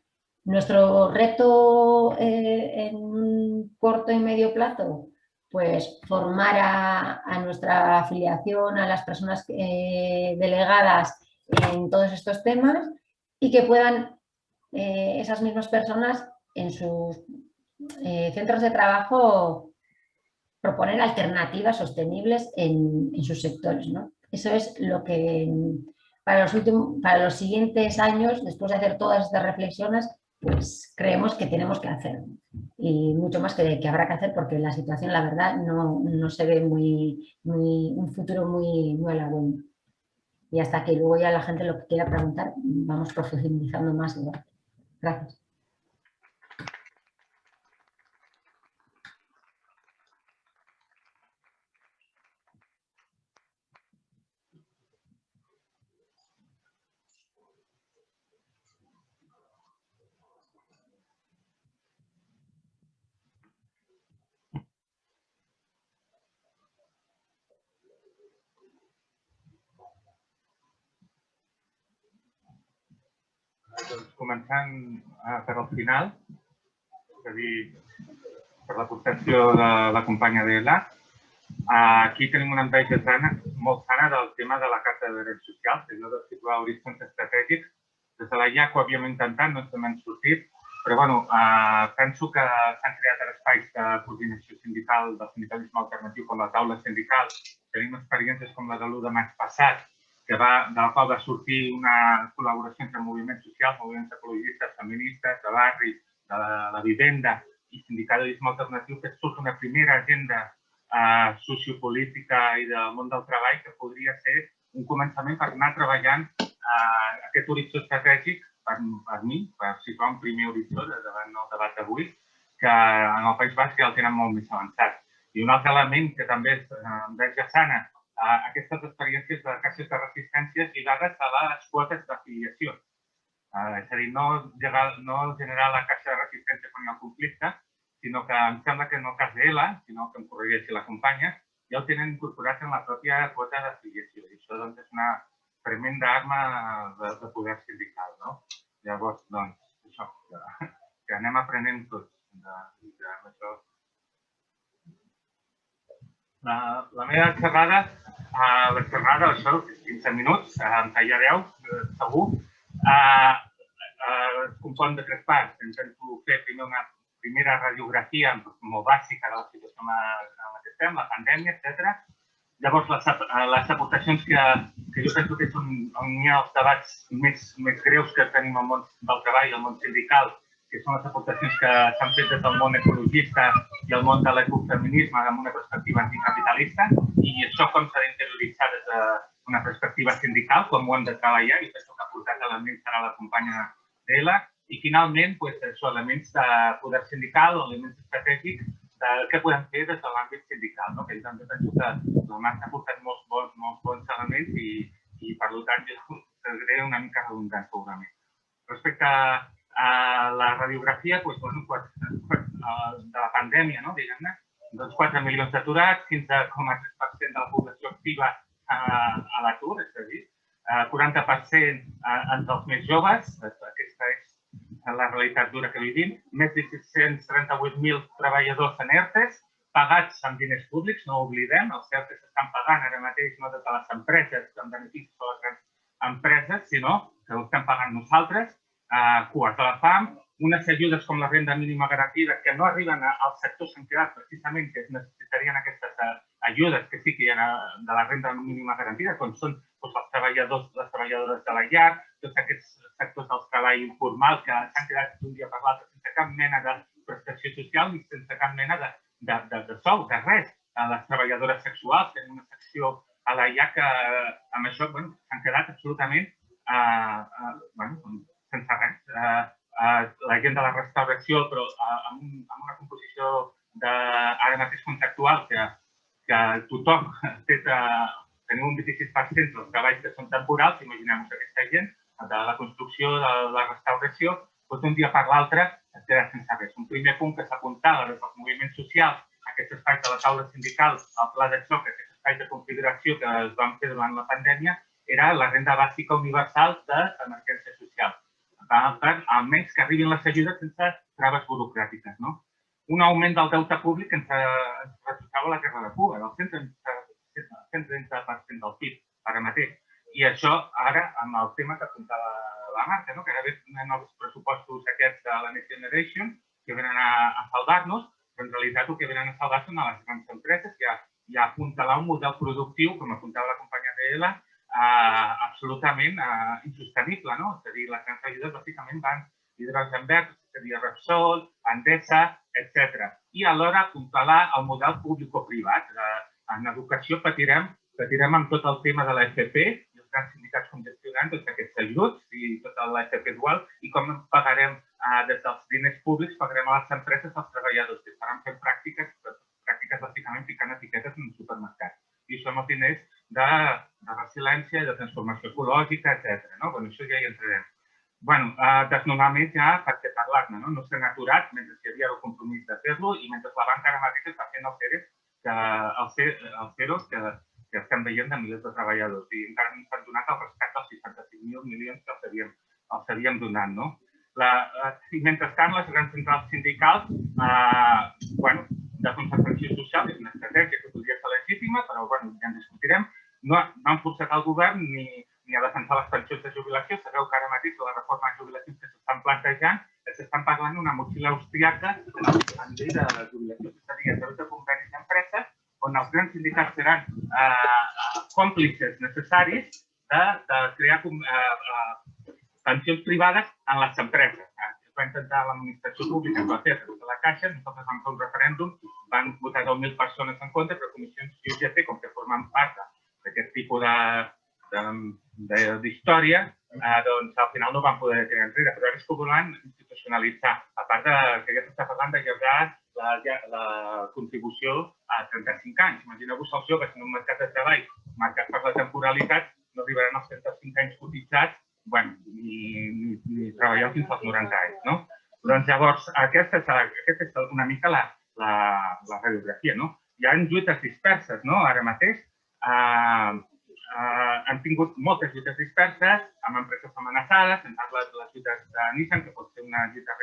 nuestro reto en un corto y medio plazo, pues formar a nuestra afiliación, a las personas delegadas en todos estos temas y que puedan esas mismas personas en sus centros de trabajo proponer alternativas sostenibles en sus sectores, ¿no? Eso es lo que para los siguientes años, después de hacer todas estas reflexiones, pues creemos que tenemos que hacer. Y mucho más que habrá que hacer, porque la situación, la verdad, no se ve un futuro muy halagüeño. Y hasta que luego ya la gente lo que quiera preguntar, vamos profundizando más. Gracias. Doncs començant per al final, és a dir, per l'aportació de la companya d'Ela, aquí tenim una enveja molt sana del tema de la Carta de Drets Socials, allò de situar horitzons estratègics. Des de la IAC ho havíem intentat, no ens n'hem sortit, però bueno, penso que s'han creat espais de coordinació sindical del sindicalisme alternatiu com la taula sindical. Tenim experiències com la de l'1 de maig passat, de la qual va sortir una col·laboració entre moviments socials, moviments ecologistes, feministes, de barris, de la vivenda i sindicalisme alternatiu, que surt una primera agenda sociopolítica i del món del treball que podria ser un començament per anar treballant aquest horitzó estratègic per mi, per situar un primer horitzó davant del debat d'avui, que en el País Basc ja el tenen molt més avançat. I un altre element que també és enveja sana, aquestes experiències de caixes de resistències lligades a les quotes d'afiliació. És a dir, no generar la caixa de resistència quan hi ha el conflicte, sinó que em sembla que en el cas d'ELA, sinó que em corregeixi la companya, ja ho tenen incorporat en la pròpia quota d'afiliació. I això és una tremenda arma de poder sindical. Llavors, doncs, això, que anem aprenent tots d'això. La meva xerrada, això, 15 minuts, en feia 10, segur, es compon de 3 parts. Intento fer primer una primera radiografia molt bàsica de la situació en la que estem, la pandèmia, etc. Llavors, les aportacions que jo penso que és on hi ha els debats més greus que tenim al món del treball i al món sindical, que són les aportacions que s'han fet des del món ecologista i el món de l'ecofeminisme amb una perspectiva anticapitalista, i això com s'ha d'interioritzar des d'una perspectiva sindical, com ho hem de treballar, i penso que ha portat elements serà la companya d'Ela, i finalment, elements de poder sindical o elements estratègics que podem fer des de l'àmbit sindical. Jo també penso que la Marta ha portat molts bons elements i, per tant, jo seré una mica redundant, segurament. Respecte a la radiografia de la pandèmia, diguem-ne, 4 milions d'aturats, 15,3% de la població activa a l'atur, és a dir, 40% entre els més joves, aquesta és la realitat dura que vivim, més de 638.000 treballadors en ERTEs, pagats amb diners públics, no ho oblidem, els ERTEs estan pagant ara mateix no de les empreses, en beneficis de les grans empreses, sinó que ho estem pagant nosaltres, cues de la fam, unes ajudes com la renda mínima garantida que no arriben als sectors en què precisament que es necessitarien aquestes ajudes que sí que hi ha de la renda mínima garantida, com són els treballadors, les treballadores de la llar, tots aquests sectors del treball informal que s'han quedat d'un dia per l'altre sense cap mena de prestació social i sense cap mena de sou, de res. Les treballadores sexuals tenen una secció a la IA que amb això s'han quedat absolutament sense res. La gent de la restauració, però amb una composició ara mateix contractual que tothom tenim un 26% dels treballs que són temporals, imaginem-vos aquesta gent, de la construcció, de la restauració, doncs d'un dia per l'altre es queda sense res. Un primer punt que s'apuntava des dels moviments socials, aquests espais de la taula sindical, el pla de xoc, aquests espais de configuració que es van fer durant la pandèmia, era la renda bàsica universal d'emergència social, per almenys que arribin les ajudes sense traves burocràtiques. Un augment del deute públic ens resultava la guerra de Cuba, del 130% del PIB, ara mateix. I això ara, amb el tema que apuntava la Marta, que ara venen els pressupostos aquests de la Next Generation, que venen a salvar-nos, però en realitat el que venen a salvar són les grans empreses i a apuntalar un model productiu, com apuntava la companya Adela, absolutament insostenible. És a dir, les grans ajudes bàsicament van Hidrogen Verd, seria Repsol, Endesa, etc. I alhora apuntalar el model público-privat. En educació patirem amb tot el tema de l'FP i els grans sindicats com gestionant tots aquests ajuts i tota l'FP dual i com pagarem des dels diners públics, pagarem a les empreses als treballadors que estaran fent pràctiques bàsicament ficant etiquetes en un supermercat. I això amb els diners de resiliència i de transformació ecològica, etc. Això ja hi entrarem. Desnonaments ja per què parlar-ne, no s'han aturat mentre hi havia el compromís de fer-lo i mentre la banca ara mateix està fent els CEROs que estem veient de milers de treballadors i encara no ens han donat el rescat dels 65.000 milions que els havíem donat. I mentrestant, les grans centrals sindicals, de concentració social, és una estratègia que podria ser legítima, però ja en discutirem, no han forçat el govern ni a defensar les pensions de jubilació. Sabeu que ara mateix la reforma de jubilacions que s'estan plantejant s'estan parlant d'una motxilla austríaca en llei de jubilació, és a dir, a través de convenis d'empreses, on els grans sindicats seran còmplices necessaris de crear pensions privades en les empreses. Es va intentar l'administració pública, es va fer a la Caixa, nosaltres vam fer un referèndum, van votar 10.000 persones en contra, però comissions i UGT, com que formen part d'aquest tipus d'història, doncs al final no van poder tirar enrere, però ara és que ho volen institucionalitzar. A part que ja s'està parlant d'allargar la contribució a 35 anys. Imagineu-vos els joves en un mercat de treball marcat per la temporalitat, no arribaran als 35 anys cotitzats ni treballant fins als 90 anys. Doncs llavors, aquesta és una mica la radiografia. Hi ha lluites disperses ara mateix. Han tingut moltes lluites disperses amb empreses amenaçades, hem parlat de les lluites de Nissan, que pot ser una lluita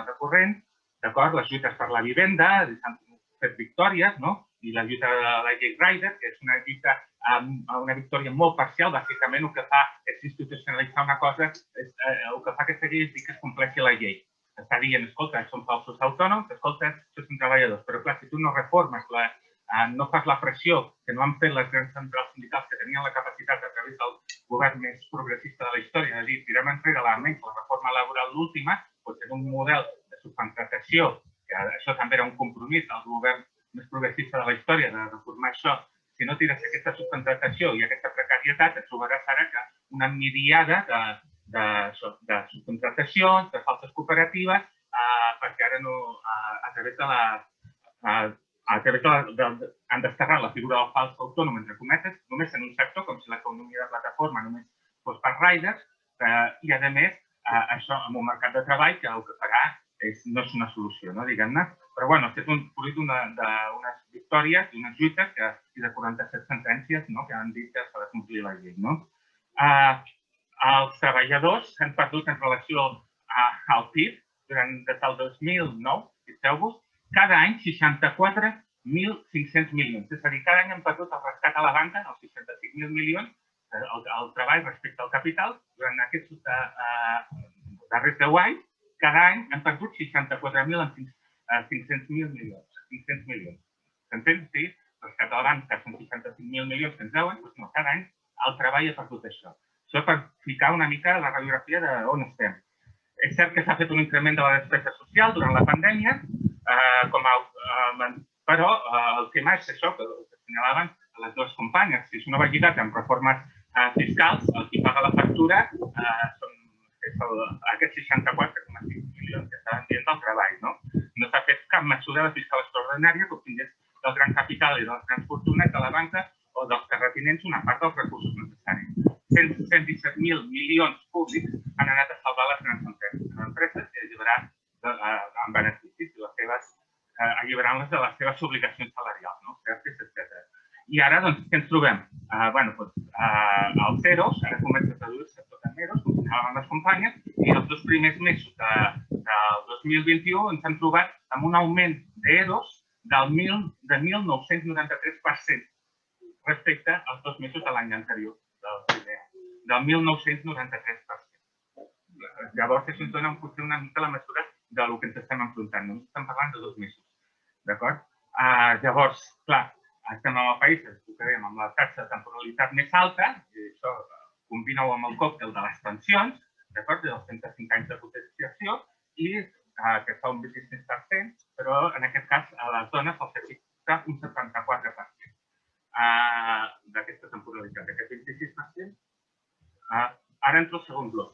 recurrent, les lluites per la vivenda, s'han fet victòries, i la lluita de la llei Rider, que és una victòria molt parcial, bàsicament el que fa és institucionalitzar una cosa, el que fa aquesta llei és dir que es compleixi la llei. Està dient, escolta, són falsos autònoms, escolta, són treballadors, però clar, si tu no reformes no fas la pressió que no han fet les grans centrals sindicals que tenien la capacitat a través del govern més progressista de la història, de dir, tirem enrere almenys la reforma laboral l'última, doncs és un model de subcontractació, que això també era un compromís del govern més progressista de la història, de reformar això. Si no tires aquesta subcontractació i aquesta precarietat, et trobaràs ara que una miriada de subcontractacions, de falses cooperatives, perquè ara a través de han desterrat la figura del fals autònom, entre cometes, només en un sector, com si l'economia de plataforma només fos per riders, i, a més, això amb un mercat de treball que el que farà no és una solució, diguem-ne. Però, bueno, ha estat un fruit d'unes victòries i unes lluites i de 47 sentències que han dit que s'ha de complir la llei. Els treballadors han perdut en relació al PIB des del 2009, fixeu-vos, cada any 64.500 milions. És a dir, cada any han perdut el rescat a la banca, els 65.000 milions, el treball respecte al capital. Durant aquests darrers 10 anys, cada any han perdut 64.500 milions. 500 milions. S'entén? Sí, rescat a la banca són 65.000 milions que ens deuen, doncs no, cada any el treball ha perdut això. Això per ficar una mica la radiografia d'on estem. És cert que s'ha fet un increment de la despesa social durant la pandèmia, però el tema és això, que assenyalaven les dues companyies companyes, si això no va lligat amb reformes fiscals, el qui paga la factura són aquests 64,5 milions que estaven dient del treball. No s'ha fet cap mesura de fiscal extraordinària que obtingués del gran capital i de les grans fortunes de la banca o dels terratinents una part dels recursos necessaris. 117.000 milions públics han anat a salvar les grans empreses i a alliberar amb beneficis alliberant-les de les seves obligacions salarials, etc. I ara, doncs, què ens trobem? Els EROs, ara comença a traduir-se tot en EROs, com funcionaven les companyes, i els 2 primers mesos del 2021 ens hem trobat amb un augment d'EROs de 1.993% respecte als 2 mesos de l'any anterior, del 1.993%. Llavors, això ens dona potser una mica la mesura del que ens estem enfrontant. No estem parlant de 2 mesos, d'acord? Llavors, clar, estem en el país, amb la taxa de temporalitat més alta, i això combina-ho amb el còctel de les pensions, d'acord, dels 105 anys de cotització, i que fa un 26%, però en aquest cas a les dones se'ls aplica un 74% d'aquesta temporalitat, d'aquest 26%. Ara entro al segon bloc.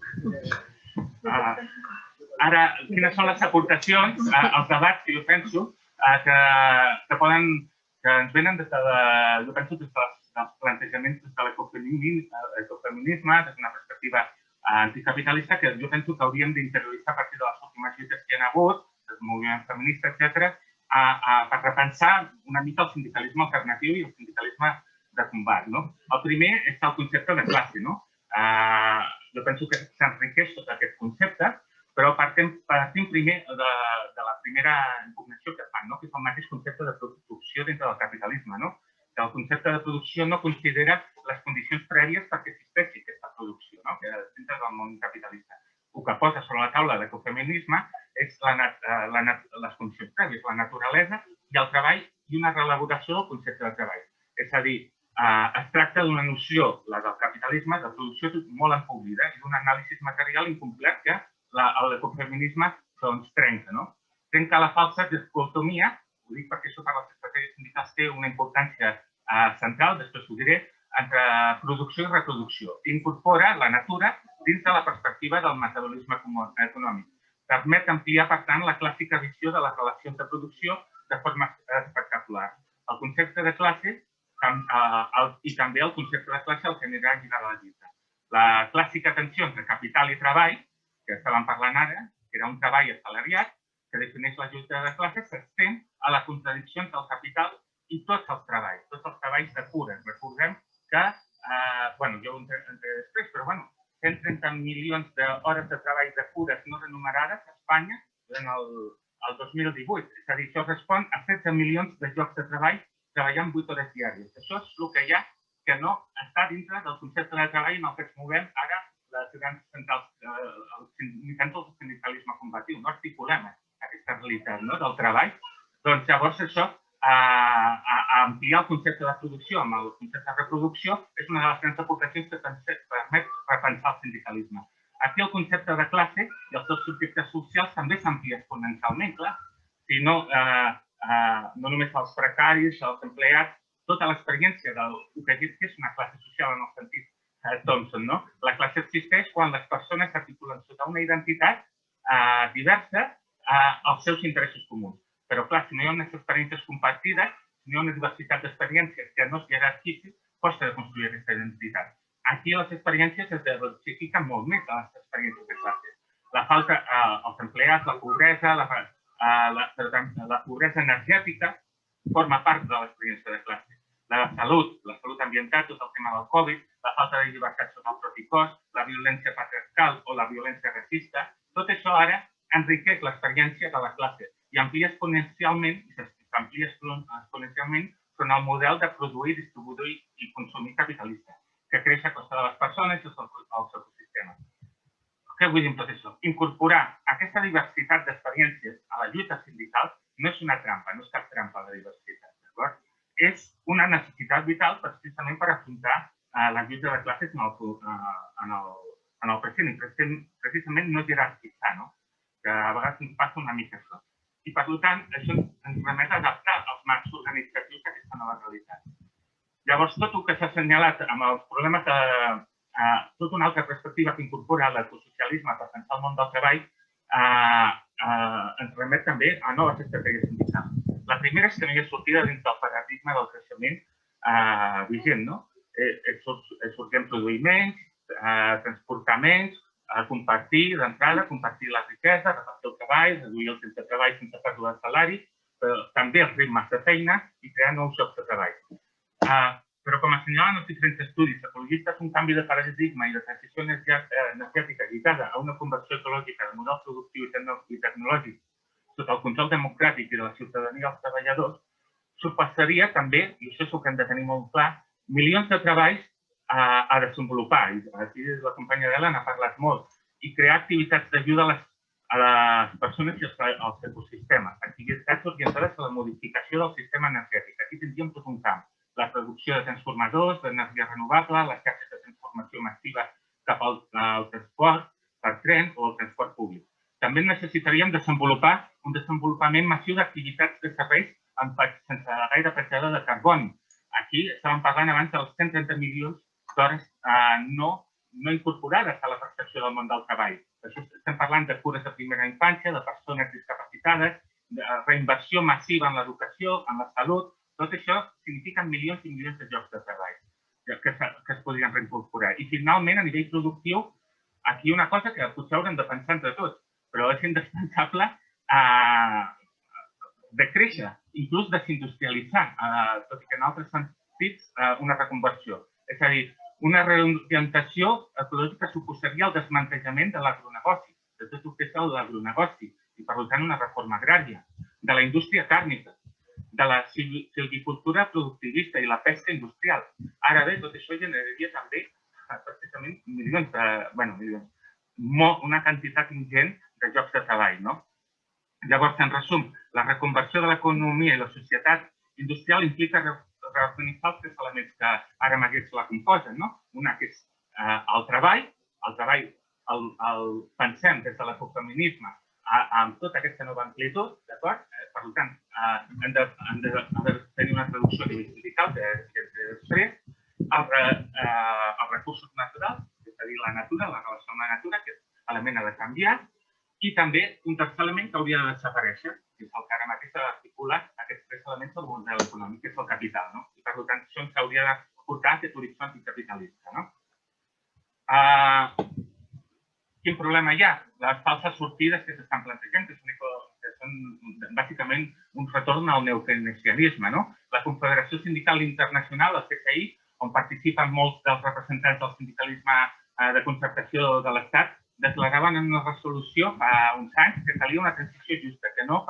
Ara, quines són les aportacions, els debats que jo penso que ens venen des dels plantejaments de l'ecofeminisme, des d'una perspectiva anticapitalista, que jo penso que hauríem d'interioritzar a partir de les últimes lluites que hi ha hagut, del moviment feminista, etc., per repensar una mica el sindicalisme alternatiu i el sindicalisme de combat. El primer és el concepte de classe. Jo penso que s'enriqueix tot aquest concepte, però partim primer de la primera impugnació que fan, que és el mateix concepte de producció dintre del capitalisme. Que el concepte de producció no considera les condicions prèvies perquè existeixi aquesta producció dintre del món capitalista. El que posa sobre la taula de l'ecofeminisme és les condicions prèvies, la naturalesa i el treball i una reelaboració del concepte de treball. És a dir, es tracta d'una noció, la del capitalisme, de producció molt empobrida i d'un anàlisi material incomplet que l'ecofeminisme trenca. Trenca la falsa dicotomia, ho dic perquè això per les estratègies sindicals té una importància central, després ho diré, entre producció i reproducció. Incorpora la natura dins de la perspectiva del metabolisme econòmic. Permet ampliar, per tant, la clàssica visió de les relacions de producció de forma espectacular. El concepte de classe i també el concepte de classe el genera lligat a la lluita. La clàssica tensió entre capital i treball, que estàvem parlant ara, que era un treball assalariat, que defineix la lluita de classe, s'estén a la contradicció entre el capital i tots els treballs de cures. Recordem que, jo ho entraré després, però 130 milions d'hores de treball de cures no remunerades a Espanya durant el 2018. És a dir, això respon a 16 milions de llocs de treball treballant 8 hores diàries. Això és el que hi ha que no està dintre del concepte de treball en el que ens movem ara les grans centrals, els sindicats del sindicalisme combatiu. No articulem aquesta realitat del treball. Doncs llavors això, ampliar el concepte de producció amb el concepte de reproducció és una de les grans aportacions que permet repensar el sindicalisme. Aquí el concepte de classe i els seus subjectes socials també s'amplia exponencialment, clar. Si no només els precaris, els empleats, tota l'experiència del que és una classe social en el sentit Thompson. La classe existeix quan les persones s'articulen sota una identitat diversa als seus interessos comuns. Però, clar, si no hi ha unes experiències compartides, si no hi ha una diversitat d'experiències que no es jerarquitzen, costa de construir aquesta identitat. Aquí les experiències es diversifiquen molt més de les experiències de classe. La falta, els empleats, la pobresa, la pobresa energètica forma part de l'experiència de classe. La salut ambiental, tot el tema del Covid, la falta de llibertat sobre el propi cos, la violència patriarcal o la violència racista, tot això ara enriqueix l'experiència de la classe i amplia exponencialment, front al model de produir, distribuir i consumir capitalista, que creix a costa de les persones i els ecosistemes. Què vull dir amb tot això? Incorporar aquesta diversitat d'experiències a la lluita sindical no és una trampa, no és cap trampa la diversitat, d'acord? És una necessitat vital precisament per afrontar la lluita de classes en el present i precisament no jerarquitzar, que a vegades ens passa una mica això. I, per tant, això ens remet a adaptar els marcs organitzatius a aquesta nova realitat. Llavors, tot el que s'ha assenyalat amb els problemes tota una altra perspectiva que incorpora l'ecosocialisme per pensar el món del treball ens remet també a noves estratègies sindicals. La primera és que no hi ha sortida dins del paradigma del creixement vigent, no? És urgent produir menys, transportar menys, compartir d'entrada, compartir la riquesa, repartir el treball, reduir el temps de treball sense pèrdua de salari, però també els ritmes de feina i crear nous llocs de treball. Però com assenyalen els diferents estudis ecologistes, un canvi de paradigma i de transició energètica lligada a una conversió ecològica de model productiu i tecnològic sota el control democràtic i de la ciutadania dels treballadors, surpassaria també, i això és el que hem de tenir molt clar, milions de treballs a desenvolupar. Aquí la companya Adela n'ha parlat molt. I crear activitats d'ajuda a les persones i als ecosistemes. Activitats orientades a la modificació del sistema energètic. Aquí tindríem tot un camp. La producció de transformadors, d'energia renovable, les xarxes de transformació massiva cap al transport per tren o el transport públic. També necessitaríem desenvolupar un desenvolupament massiu d'activitats de serveis sense gaire petjada de carboni. Aquí estàvem parlant abans dels 130 milions d'hores no incorporades a la percepció del món del treball. Estem parlant de cures de primera infància, de persones discapacitades, de reinversió massiva en l'educació, en la salut. Tot això significa milions i milions de llocs de treball que es podrien reincorporar. I finalment, a nivell productiu, aquí una cosa que potser haurem de pensar entre tots, però és indispensable de créixer, inclús desindustrialitzar, tot i que en altres sentits una reconversió. És a dir, una reorientació ecològica suposaria el desmantellament de l'agronegoci, de tot el que és l'agronegoci, i per tant una reforma agrària, de la indústria càrnica, de la silvicultura productivista i la pesca industrial. Ara bé, tot això generaria també precisament una quantitat ingent de llocs de treball. Llavors, en resum, la reconversió de l'economia i la societat industrial implica reorganitzar els tres elements que ara mateix la composen. Una que és el treball el pensem des de l'ecofeminisme amb tota aquesta nova amplitud, d'acord? Per tant, hem de tenir una traducció a nivell sindical que després, els recursos naturals, és a dir, la natura, la relació amb la natura, que element ha de canviar, i també un tercer element que hauria de desaparèixer, que és el que ara mateix articula aquests tres elements del model econòmic, que és el capital. I per tant, això ens hauria de portar a aquest horitzó anticapitalista. Quin problema hi ha? Les falses sortides que s'estan plantejant, que són bàsicament un retorn al neokeynesianisme. La Confederació Sindical Internacional, el CSI, on participen molts dels representants del sindicalisme de concertació de l'Estat, declaraven en una resolució fa uns anys que calia una transició justa, que no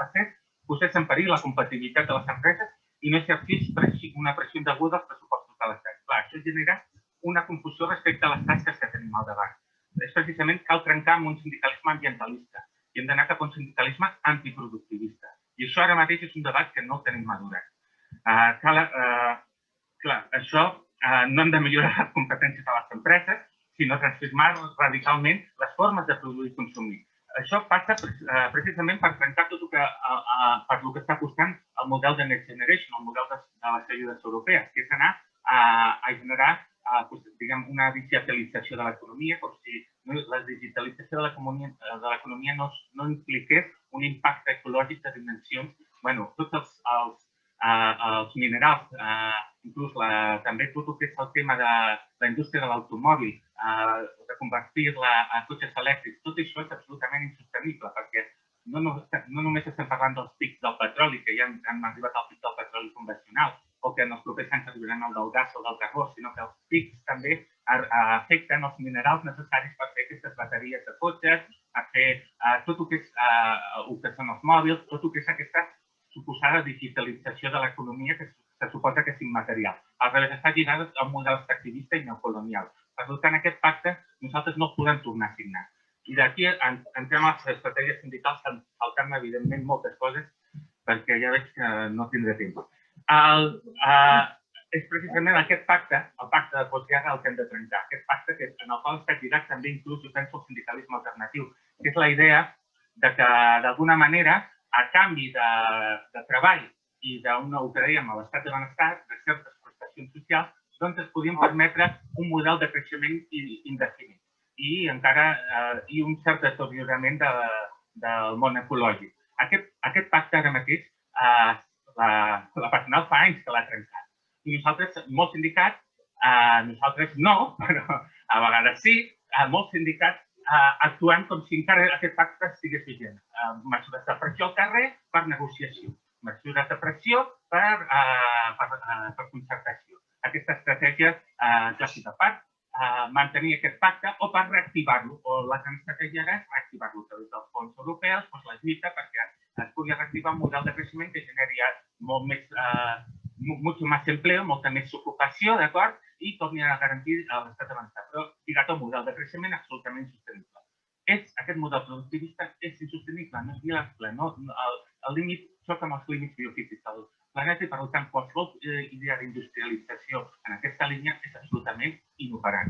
posés en perill la competitivitat de les empreses i no exercís una pressió indeguda als pressupostos de l'Estat. Clar, això genera una confusió respecte a les tasques que tenim al davant. És precisament cal trencar amb un sindicalisme ambientalista i hem d'anar cap a un sindicalisme antiproductivista. I això ara mateix és un debat que no tenim madurat. Clar, això no hem de millorar les competències de les empreses, sinó transformar radicalment les formes de produir i consumir. Això passa precisament per trencar tot el que està costant el model de Next Generation, el model de les ajudes europees, que és anar a generar una digitalització de l'economia, com si la digitalització de l'economia no impliqués un impacte ecològic de dimensions. Tots els minerals, inclús també tot el que és el tema de la indústria de l'automòbil, de convertir-la a cotxes elèctrics, tot això és absolutament insostenible, perquè no només estem parlant dels pics del petroli, que ja hem arribat al pic del petroli convencional, o que en els propers anys arribaran el del gas o del carbó, sinó que els pics també afecten els minerals necessaris per fer aquestes bateries de cotxes, per fer tot el que són els mòbils, tot el que és aquesta suposada digitalització de l'economia que se suposa que és immaterial. Al revés, està lligada a un model extractivista i neocolonial. Per tant, aquest pacte nosaltres no el podem tornar a signar. I d'aquí entrem a les estratègies sindicals, faltant evidentment moltes coses, perquè ja veig que no tindré temps. És precisament aquest pacte, el pacte de postguerra, el que hem de trencar. Aquest pacte en el qual està lligat també inclús, jo penso, el sindicalisme alternatiu, que és la idea que d'alguna manera, a canvi de treball i d'una, ho que dèiem, a l'estat de benestar, de certes prestacions relacions socials, doncs es podien permetre un model de creixement indefinit i encara un cert deteriorament del món ecològic. Aquest pacte ara mateix, la patronal fa anys que l'ha trencat. I nosaltres, molts sindicats, nosaltres no, però a vegades sí, molts sindicats actuant com si encara aquest pacte estigués vigent. Mesures de pressió al carrer per negociació, mesures de pressió per concertació. Aquesta estratègia clàssica per mantenir aquest pacte o per reactivar-lo. O la gran estratègia és reactivar-lo des dels fons europeus, la lluita perquè es pugui reactivar un model de creixement que generi molt més empleo, molta més ocupació, d'acord? I torni a garantir l'estat de benestar, però lligat al model de creixement absolutament insostenible. Aquest model productivista és insostenible, no és viable, el límit xoca amb els límits biofísics del planeta i, per tant, qualsevol idea d'industrialització en aquesta línia és absolutament inoperant.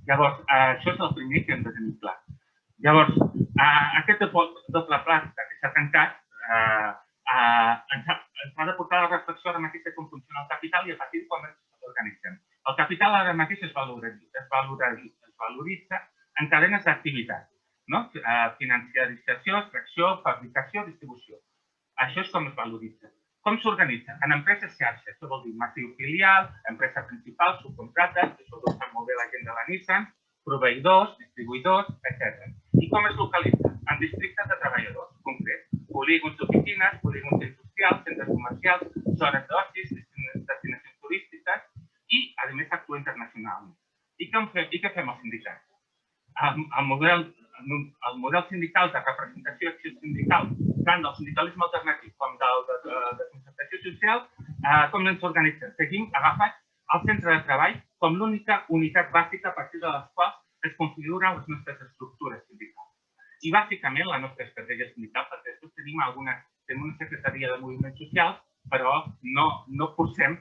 Llavors, això és el primer que hem de tenir clar. Llavors, aquest doble pacte que s'ha trencat ens ha de portar a la reflexió ara mateix de com funciona el capital i a partir de com ens organitzem. El capital ara mateix es valoritza en cadenes d'activitat, financiarització, extracció, fabricació, distribució. Això és com es valoritza. Com s'organitza? En empreses xarxa, això vol dir massiu filial, empresa principal, subcontrates, això ho sap molt bé la gent de la Nissan, proveïdors, distribuïdors, etc. I com es localitza? En districtes de treballadors, concrets, polígons d'oficines, polígons industrials, centres comercials, zones d'ocis, destinacions turístiques i, a més, actua internacionalment. I què fem els sindicats? El model sindical de representació i acció sindical, tant del sindicalisme alternatiu com de concertació social, com ens organitzem? Seguim agafats al centre de treball com l'única unitat bàsica a partir de les quals es configuren les nostres estructures sindicals. I, bàsicament, la nostra estratègia sindical, perquè després tenim una secretaria de moviments socials, però no posem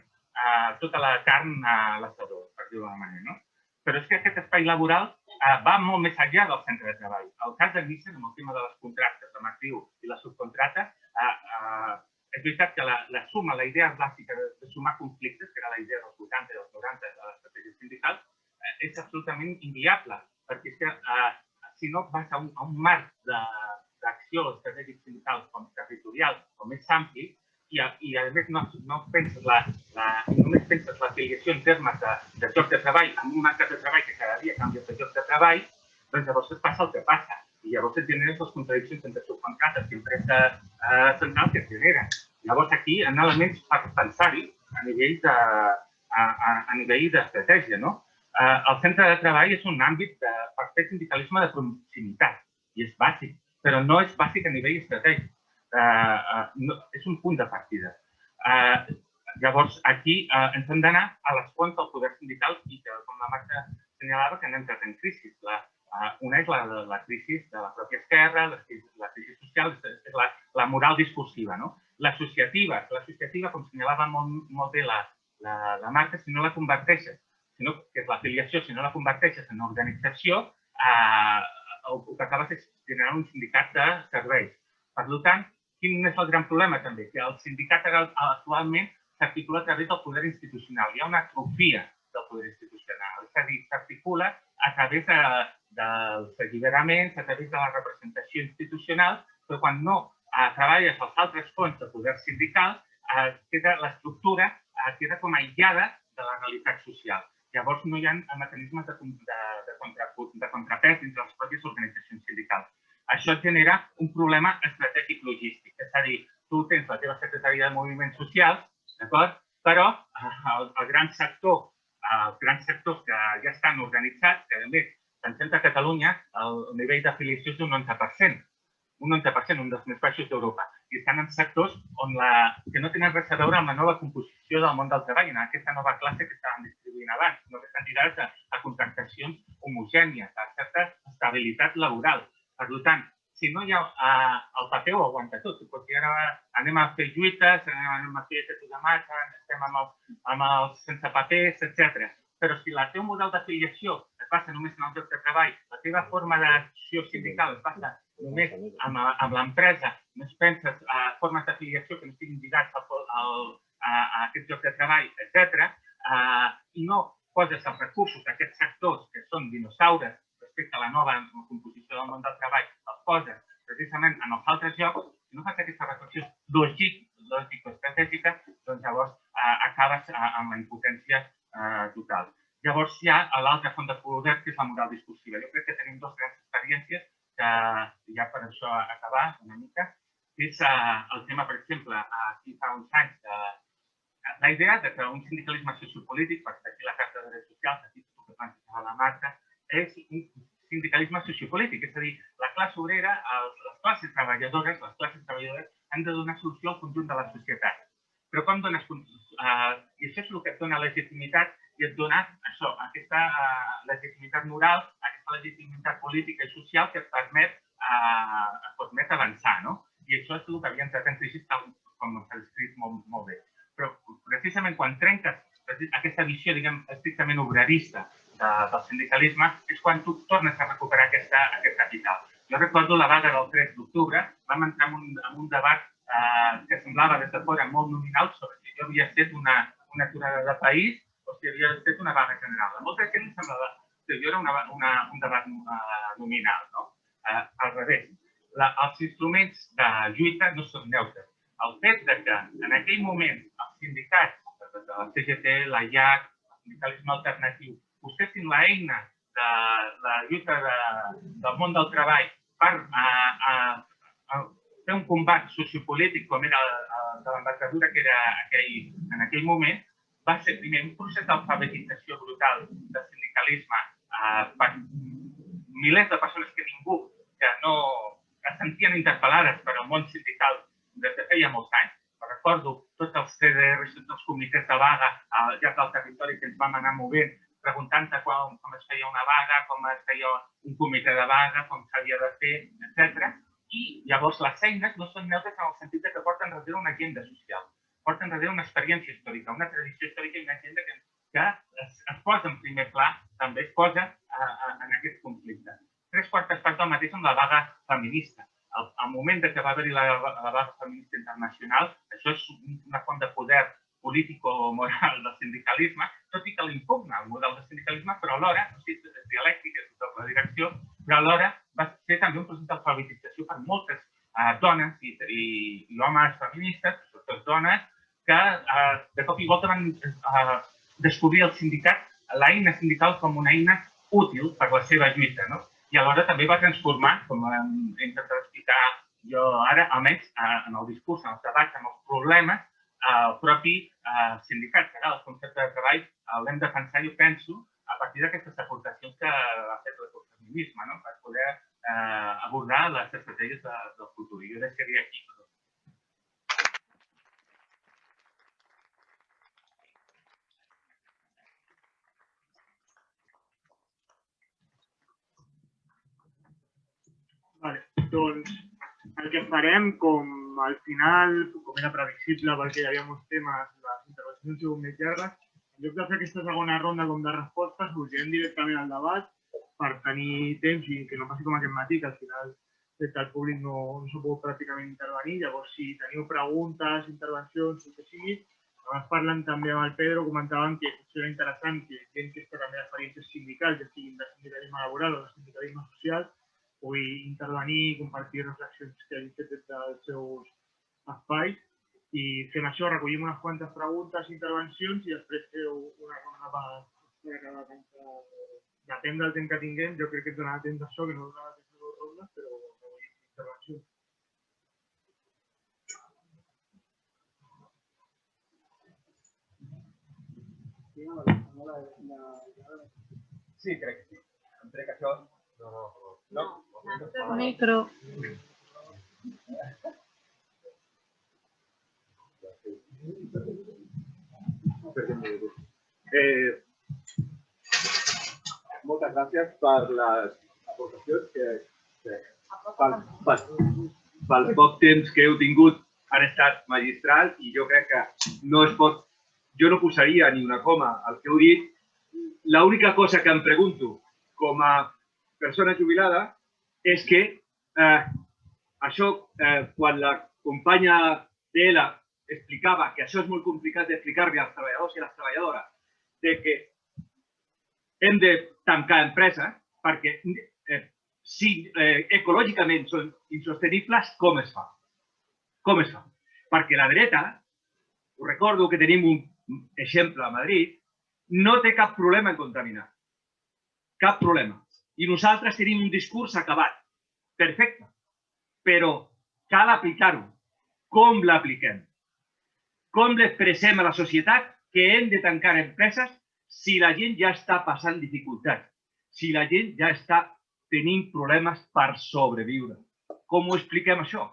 tota la carn a l'assador, per dir-ho d'una manera. Però és que aquest espai laboral va molt més enllà del centre de treball. El cas de Nissan, amb el tema de les contractes de matriu i les subcontrates, és veritat que la suma, la idea bàsica de sumar conflictes, que era la idea dels 80 i dels 90 de l'estratègia sindical, és absolutament inviable, perquè és que si no vas a un marc d'acció estratègic sindical com territorial o més ampli, i a més només penses l'afiliació en termes de lloc de treball en un mercat de treball que cada dia canvia de lloc de treball, doncs llavors et passa el que passa. I llavors et generen les contradiccions entre subcontrates i empreses centrals que es generen. Llavors aquí hi ha elements per pensar-hi a nivell d'estratègia. El centre de treball és un àmbit per fer sindicalisme de proximitat i és bàsic, però no és bàsic a nivell estratègic. És un punt de partida. Llavors, aquí ens hem d'anar a les fonts del poder sindical i que, com la Marta assenyalava, que han entrat en crisi. Una és la crisi de la pròpia esquerra, la crisi social, és la moral discursiva. L'associativa, com assenyalava molt bé la Marta, si no la converteixes, que és l'afiliació, si no la converteixes en organització, el que acabes és generar un sindicat de serveis. Per tant, quin és el gran problema també? Que el sindicat actualment s'articula a través del poder institucional. Hi ha una atrofia del poder institucional. És a dir, s'articula a través dels alliberaments, a través de la representació institucional, però quan no treballes als altres fronts del poder sindical, l'estructura queda com aïllada de la realitat social. Llavors no hi ha mecanismes de contrapès dins de les pròpies organitzacions sindicals. Això genera un problema estratègic logístic. És a dir, tu tens la teva secretaria de moviments socials, d'acord? Però els grans sectors que ja estan organitzats, que a més, pensem que a Catalunya el nivell d'afiliació és d'un 11%, un dels més baixos d'Europa, i estan en sectors que no tenen res a veure amb la nova composició del món del treball, en aquesta nova classe que estàvem distribuint abans, no que estan lligades a contractacions homogènies, a certa estabilitat laboral. Per tant, si no hi ha el paper ho aguanta tot. Perquè ara anem a fer lluites, anem a fer aquests de marxa, estem amb els sense papers, etc. Però si el teu model d'afiliació es basa només en el lloc de treball, la teva forma d'acció sindical es basa només amb l'empresa, no es penses a formes d'afiliació que no estiguin lligats a aquest lloc de treball, etc., i no poses els recursos d'aquests sectors que són dinosaures respecte a la nova composició del món del treball, els poses precisament en els altres llocs, si no fas aquesta reflexió lògico-estratègica, doncs llavors acabes amb la impotència total. Llavors hi ha l'altra font de poder, que és la moral discursiva. Jo crec que tenim dues grans experiències, que ja per això acabar una mica, que és el tema, per exemple, aquí fa uns anys, la idea que un sindicalisme sociopolític, perquè aquí la Carta de Drets Socials, aquí tot el que plantejava la Marta, és un sindicalisme sociopolític, és a dir, la classe obrera, les classes treballadores han de donar solució al conjunt de la societat. Però com dones... I això és el que et dona legitimitat i et dona això, aquesta legitimitat moral, aquesta legitimitat política i social que et permet avançar, no? I això és el que havia entrat en crisi, com s'ha descrit molt bé. Però precisament quan trenques aquesta visió, diguem, estrictament obrerista del sindicalisme, és quan tu tornes a recuperar aquest capital. Jo recordo la vaga del 3 d'octubre, vam entrar en un debat que semblava des de fora molt nominal sobre si jo havia estat una aturada de país o si havia estat una vaga general. A molta gent li semblava que jo era un debat nominal, no? Al revés. Els instruments de lluita no són neutres. El fet que en aquell moment els sindicats, la CGT, la IAC, el sindicalisme alternatiu, busquessin l'eina de la lluita del món del treball per fer un combat sociopolític com era de l'embocadura que era en aquell moment, va ser primer un procés d'alfabetització brutal del sindicalisme per milers de persones que no es sentien interpel·lades per al món sindical des de feia molts anys. Recordo tots els CDRs, tots els comitès de vaga al llarg del territori que ens vam anar movent, preguntant-te com es feia una vaga, com es feia un comitè de vaga, com s'havia de fer, etc. I llavors les eines no són neutres en el sentit que porten darrere una agenda social, porten darrere una experiència històrica, una tradició històrica i una agenda que es posa en primer pla, també es posa en aquest conflicte. 3/4 parts del mateix amb la vaga feminista. Al moment que va haver-hi la vaga feminista internacional, això és una font de poder político-moral del sindicalisme, tot i que l'impugna el model del sindicalisme, però alhora, no sé si és dialèctica, és doble direcció, però alhora va ser també un procés d'alfabetització per moltes dones i homes feministes, sobretot dones, que de cop i volta van descobrir el sindicat, l'eina sindical com una eina útil per la seva lluita, no? I alhora també va transformar, com he intentat explicar jo ara, almenys en el discurs, en els debats, en els problemes, el propi sindicat, que ara el concepte de treball l'hem de pensar, jo penso, a partir d'aquestes aportacions que ha fet l'ecofeminisme, no? Per poder abordar les estratègies del futur. Jo deixaria aquí. Vale, doncs el que farem, com al final, com era previsible perquè hi havia molts temes, les intervencions han sigut més llargues, en lloc de fer aquesta segona ronda com de respostes, sorgirem directament al debat per tenir temps i que no passi com aquest matí, que al final el públic no s'ha pogut pràcticament intervenir. Llavors, si teniu preguntes, intervencions, el que sigui, abans parlant també amb el Pedro, comentaven que potser era interessant que gent que està també d'experiències sindicals, ja siguin de sindicalisme laboral o de sindicalisme social, pugui intervenir i compartir reflexions que hagin fet des dels seus espais. I fem això, recollim unes quantes preguntes i intervencions i després feu una ronda per acabar. Depèn del temps que tinguem, jo crec que et donarà temps d'això, que no donarà temps de 2 rondes, però recollim intervencions. Sí, crec que sí. Entrec això. No. Micro. Moltes gràcies per les aportacions pel poc temps que heu tingut han estat magistral i jo crec que no es pot, jo no posaria ni una coma al que heu dit. L'única cosa que em pregunto com a persona jubilada és que això, quan la companya d'Ela explicava que això és molt complicat d'explicar-li als treballadors i a les treballadores de que hem de tancar empreses perquè si ecològicament són insostenibles, com es fa? Com es fa? Perquè la dreta, us recordo que tenim un exemple a Madrid, no té cap problema en contaminar. Cap problema. I nosaltres tenim un discurs acabat. Perfecte. Però cal aplicar-ho. Com l'apliquem? Com l'expressem a la societat que hem de tancar empreses si la gent ja està passant dificultats? Si la gent ja està tenint problemes per sobreviure? Com ho expliquem això?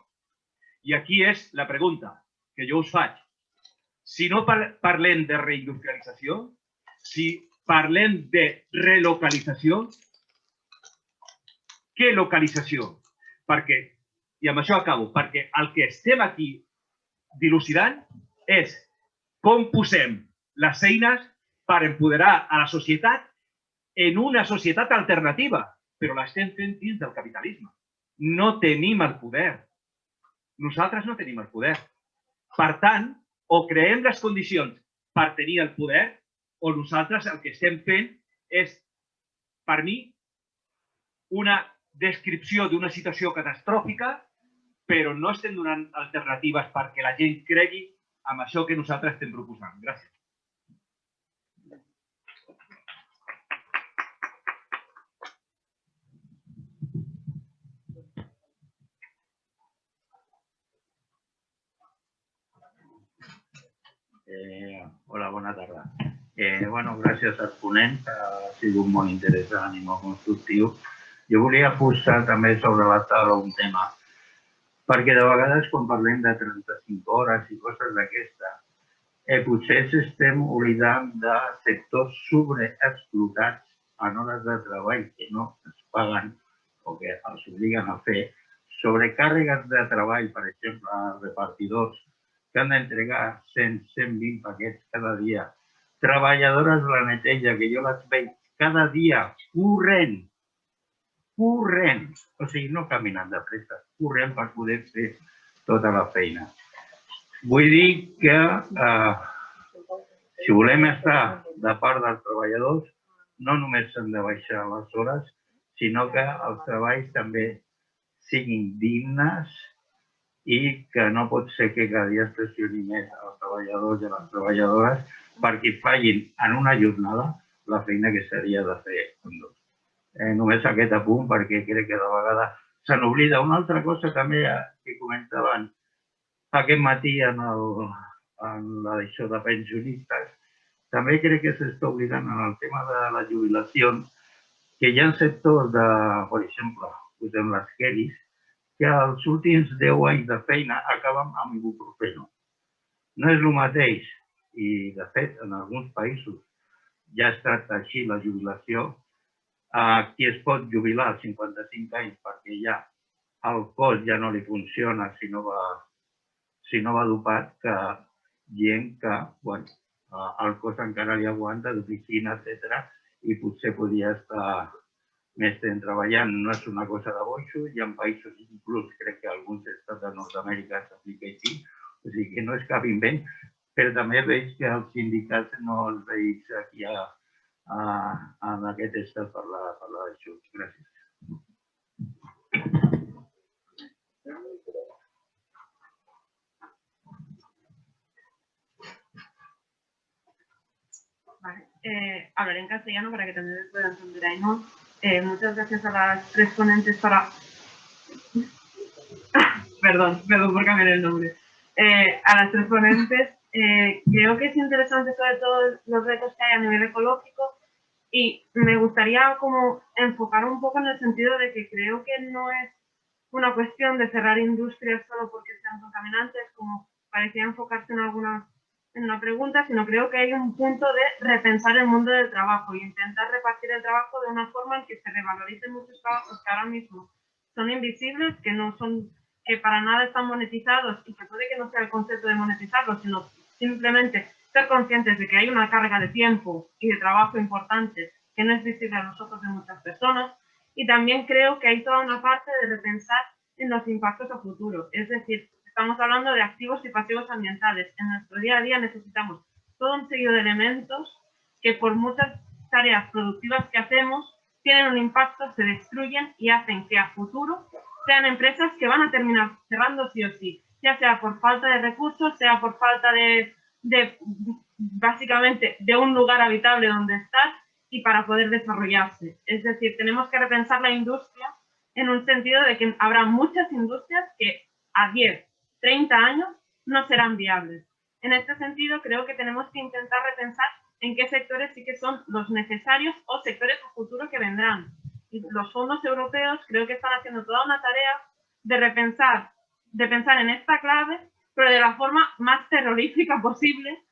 I aquí és la pregunta que jo us faig. Si no parlem de reindustrialització, si parlem de relocalització, què localització? Perquè, i amb això acabo, perquè el que estem aquí dilucidant és com posem les eines per empoderar a la societat en una societat alternativa, però l'estem fent dins del capitalisme. No tenim el poder. Nosaltres no tenim el poder. Per tant, o creem les condicions per tenir el poder, o nosaltres el que estem fent és, per mi, una descripció d'una situació catastròfica, però no estem donant alternatives perquè la gent cregui amb això que nosaltres estem proposant. Gràcies. Hola, bona tarda. Gràcies als ponents, ha sigut molt interessant i molt constructiu. Jo volia posar també sobre la taula un tema, perquè de vegades quan parlem de 35 hores i coses d'aquesta, potser estem oblidant de sectors sobreexplotats en hores de treball que no es paguen o que els obliguen a fer, sobrecàrregues de treball, per exemple, repartidors, que han d'entregar 100, 120 paquets cada dia, treballadores de la neteja, que jo les veig cada dia corrent, o sigui, no caminant de pressa, corrent per poder fer tota la feina. Vull dir que si volem estar de part dels treballadors, no només s'han de baixar les hores, sinó que els treballs també siguin dignes i que no pot ser que cada dia es pressioni més als treballadors i a les treballadores perquè fallin en una jornada la feina que s'hauria de fer en dos. Només aquest apunt perquè crec que de vegades se n'oblida. Una altra cosa també que comentaven aquest matí en l'edició de pensionistes, també crec que s'està oblidant en el tema de la jubilació, que hi ha sectors de, per exemple, posem les Keris, que els últims 10 anys de feina acaben amb ibuprofeno. No és el mateix, i de fet en alguns països ja es tracta així la jubilació, qui es pot jubilar als 55 anys perquè ja el cos ja no li funciona si no va dopat, que gent que el cos encara li aguanta d'oficina, etc. i potser podria estar més temps treballant. No és una cosa de boixo, hi ha països, inclús crec que alguns estats de Nord-Amèrica s'aplica així, o sigui que no és cap invent, però també veig que els sindicats no els veig aquí en aquest estat parlar d'això. Gràcies. Hablaré en castellano para que también me puedan entender ahí, ¿no? Muchas gracias a las tres ponentes para... perdón por cambiar el nombre. A las tres ponentes, creo que es interesante sobre todo los retos que hay a nivel ecológico y me gustaría como enfocar un poco en el sentido de que creo que no es una cuestión de cerrar industrias solo porque sean contaminantes, como parecía enfocarse en una pregunta, sino creo que hay un punto de repensar el mundo del trabajo y intentar repartir el trabajo de una forma en que se revaloricen muchos trabajos que ahora mismo son invisibles, que para nada están monetizados y que puede que no sea el concepto de monetizarlos, sino simplemente ser conscientes de que hay una carga de tiempo y de trabajo importante que no es visible a los ojos de muchas personas. Y también creo que hay toda una parte de repensar en los impactos a futuro, es decir, estamos hablando de activos y pasivos ambientales. En nuestro día a día necesitamos todo un seguido de elementos que por muchas tareas productivas que hacemos, tienen un impacto, se destruyen y hacen que a futuro sean empresas que van a terminar cerrando sí o sí, ya sea por falta de recursos, sea por falta de básicamente de un lugar habitable donde estar y para poder desarrollarse. Es decir, tenemos que repensar la industria en un sentido de que habrá muchas industrias que a 10, 30 años no serán viables. En este sentido, creo que tenemos que intentar repensar en qué sectores sí que son los necesarios o sectores a futuro que vendrán. Y los fondos europeos creo que están haciendo toda una tarea de pensar en esta clave, pero de la forma más terrorífica posible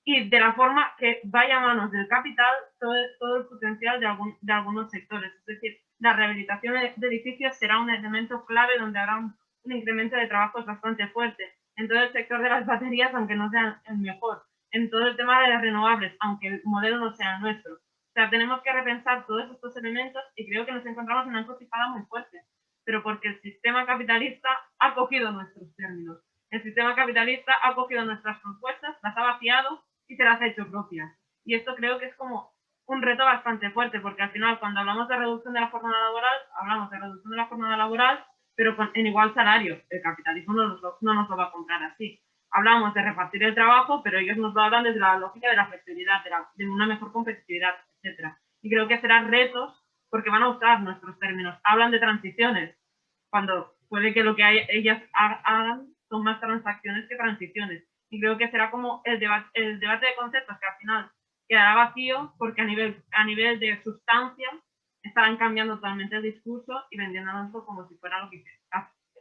y de la forma que vaya a manos del capital todo el potencial de algunos sectores. Es decir, la rehabilitación de edificios será un elemento clave donde habrá un incremento de trabajos bastante fuerte. En todo el sector de las baterías, aunque no sean el mejor. En todo el tema de las renovables, aunque el modelo no sea el nuestro. O sea, tenemos que repensar todos estos elementos y creo que nos encontramos en una encrucijada muy fuerte. Pero porque el sistema capitalista ha cogido nuestros términos. El sistema capitalista ha cogido nuestras propuestas, las ha vaciado y se las ha hecho propias. Y esto creo que es como un reto bastante fuerte, porque al final cuando hablamos de reducción de la jornada laboral, hablamos de reducción de la jornada laboral, pero en igual salario. El capitalismo no nos lo va a comprar así. Hablamos de repartir el trabajo, pero ellos nos lo hablan desde la lógica de la flexibilidad, de una mejor competitividad, etc. Y creo que serán retos porque van a usar nuestros términos. Hablan de transiciones, cuando puede que lo que ellas hagan son más transacciones que transiciones. Y creo que será como el debate de conceptos que al final quedará vacío porque a nivel de sustancia estarán cambiando totalmente el discurso y vendiéndonos como si fuera lo que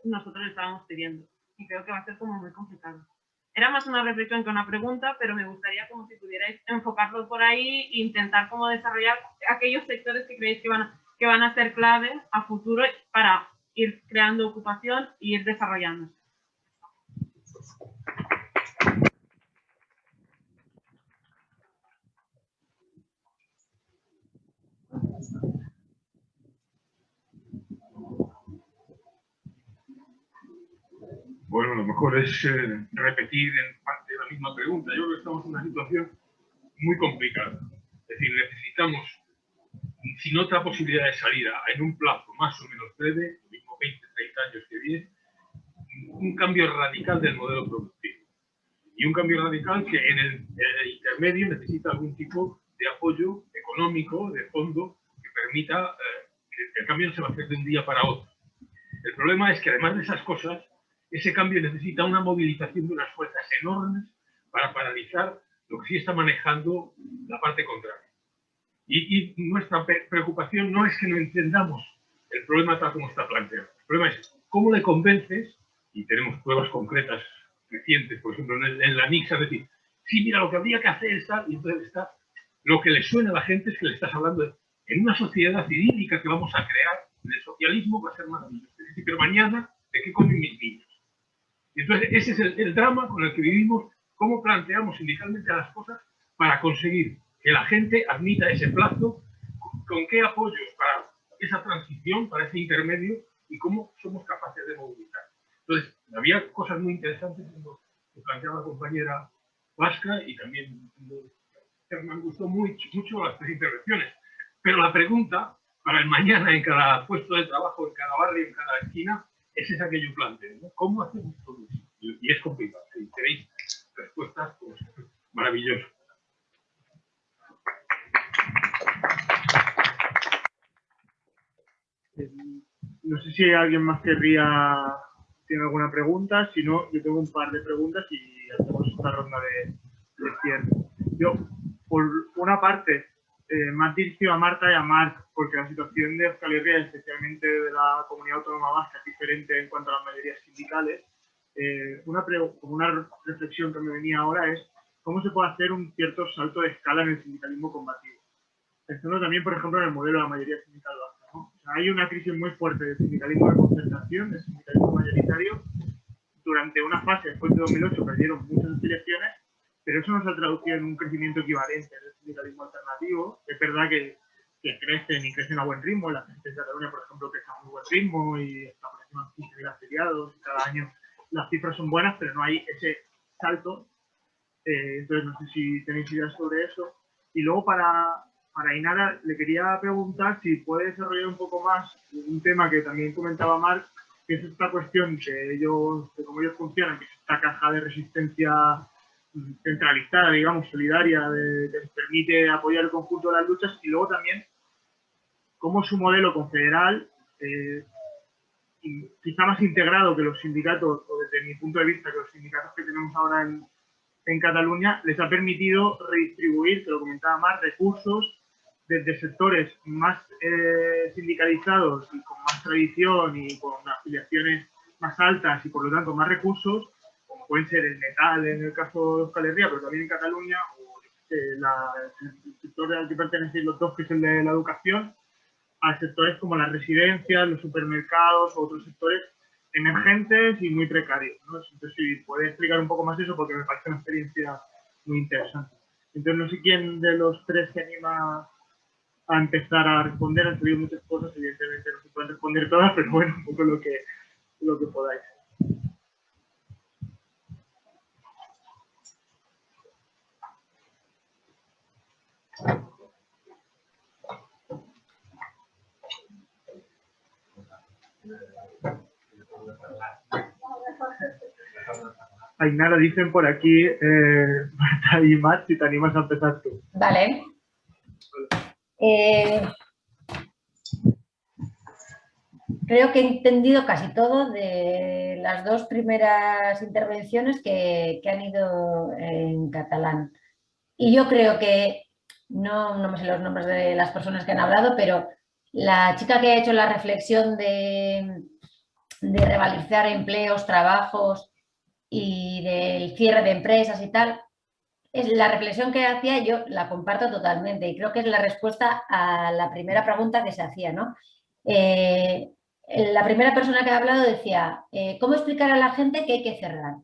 nosotros estábamos pidiendo. Y creo que va a ser como muy complicado. Era más una reflexión que una pregunta, pero me gustaría como si pudierais enfocarlo por ahí e intentar como desarrollar aquellos sectores que creéis que van a ser clave a futuro para ir creando ocupación e ir desarrollándose. Bueno, lo mejor es repetir en parte la misma pregunta. Yo creo que estamos en una situación muy complicada. Es decir, necesitamos, sin otra posibilidad de salida, en un plazo más o menos breve, lo mismo 20, 30 años que 10, un cambio radical del modelo productivo. Y un cambio radical que en el intermedio necesita algún tipo de apoyo económico, de fondo, que permita que el cambio no se va a hacer de un día para otro. El problema es que además de esas cosas, ese cambio necesita una movilización de unas fuerzas enormes para paralizar lo que sí está manejando la parte contraria. Y nuestra preocupación no es que no entendamos el problema tal como está planteado. El problema es cómo le convences, y tenemos pruebas concretas recientes, por ejemplo, en la NICSA, es decir, sí, mira, lo que habría que hacer es tal, y entonces está. Lo que le suena a la gente es que le estás hablando en una sociedad idílica que vamos a crear, el socialismo va a ser maravilloso. Es decir, pero mañana, ¿de qué comen mis niños? Y entonces, ese es el drama con el que vivimos, cómo planteamos sindicalmente las cosas para conseguir que la gente admita ese plazo, con qué apoyos para esa transición, para ese intermedio, y cómo somos capaces de movilizar. Entonces, había cosas muy interesantes que planteaba la compañera vasca y también me gustó mucho las tres intervenciones. Pero la pregunta para el mañana en cada puesto de trabajo, en cada barrio, en cada esquina, es esa que yo planteo, ¿no? ¿Cómo hacemos todo eso? Y es complicado. Si tenéis respuestas, pues maravilloso. No sé si alguien más tiene alguna pregunta. Si no, yo tengo un par de preguntas y hacemos esta ronda de cierre. Yo, por una parte, más dirigido a Marta y a Marc, porque la situación de Euskal Herria, especialmente de la comunidad autónoma vasca, es diferente en cuanto a las mayorías sindicales. Una reflexión que me venía ahora es cómo se puede hacer un cierto salto de escala en el sindicalismo combativo. Pensando también, por ejemplo, en el modelo de la mayoría sindical vasca, ¿no? O sea, hay una crisis muy fuerte del sindicalismo de concertación, del sindicalismo mayoritario. Durante una fase, después de 2008, perdieron muchas afiliaciones, pero eso no se ha traducido en un crecimiento equivalente del sindicalismo alternativo. Es verdad que crecen y crecen a buen ritmo. La gente de Cataluña, por ejemplo, crece a muy buen ritmo y está por encima de 15.000 afiliados y cada año las cifras son buenas, pero no hay ese salto. Entonces, no sé si tenéis ideas sobre eso. Y luego para Ainara le quería preguntar si puede desarrollar un poco más un tema que también comentaba Marc, que es esta cuestión de cómo ellos funcionan, que es esta caja de resistencia centralizada, digamos, solidaria, que les permite apoyar el conjunto de las luchas, y luego también cómo su modelo confederal, quizá más integrado que los sindicatos, o desde mi punto de vista, que los sindicatos que tenemos ahora en Cataluña, les ha permitido redistribuir, que lo comentaba más, recursos desde sectores más sindicalizados y con más tradición y con afiliaciones más altas y por lo tanto más recursos, como pueden ser el metal en el caso de Euskal Herria, pero también en Cataluña, o el sector al que pertenecen los dos, que es el de la educación, a sectores como las residencias, los supermercados o otros sectores emergentes y muy precarios, ¿no? Entonces, si puede explicar un poco más eso, porque me parece una experiencia muy interesante. Entonces, no sé quién de los tres se anima a empezar a responder. Han salido muchas cosas, evidentemente no se pueden responder todas, pero bueno, un poco lo que podáis. Ainara, dicen por aquí, Marta y Matt, si te animas a empezar tú. Vale. Creo que he entendido casi todo de las dos primeras intervenciones que han ido en catalán. Y yo creo que, no me sé los nombres de las personas que han hablado, pero la chica que ha hecho la reflexión de revalorizar empleos, trabajos y del cierre de empresas y tal, es la reflexión que hacía, yo la comparto totalmente y creo que es la respuesta a la primera pregunta que se hacía, ¿no? La primera persona que ha hablado decía, ¿cómo explicar a la gente que hay que cerrar?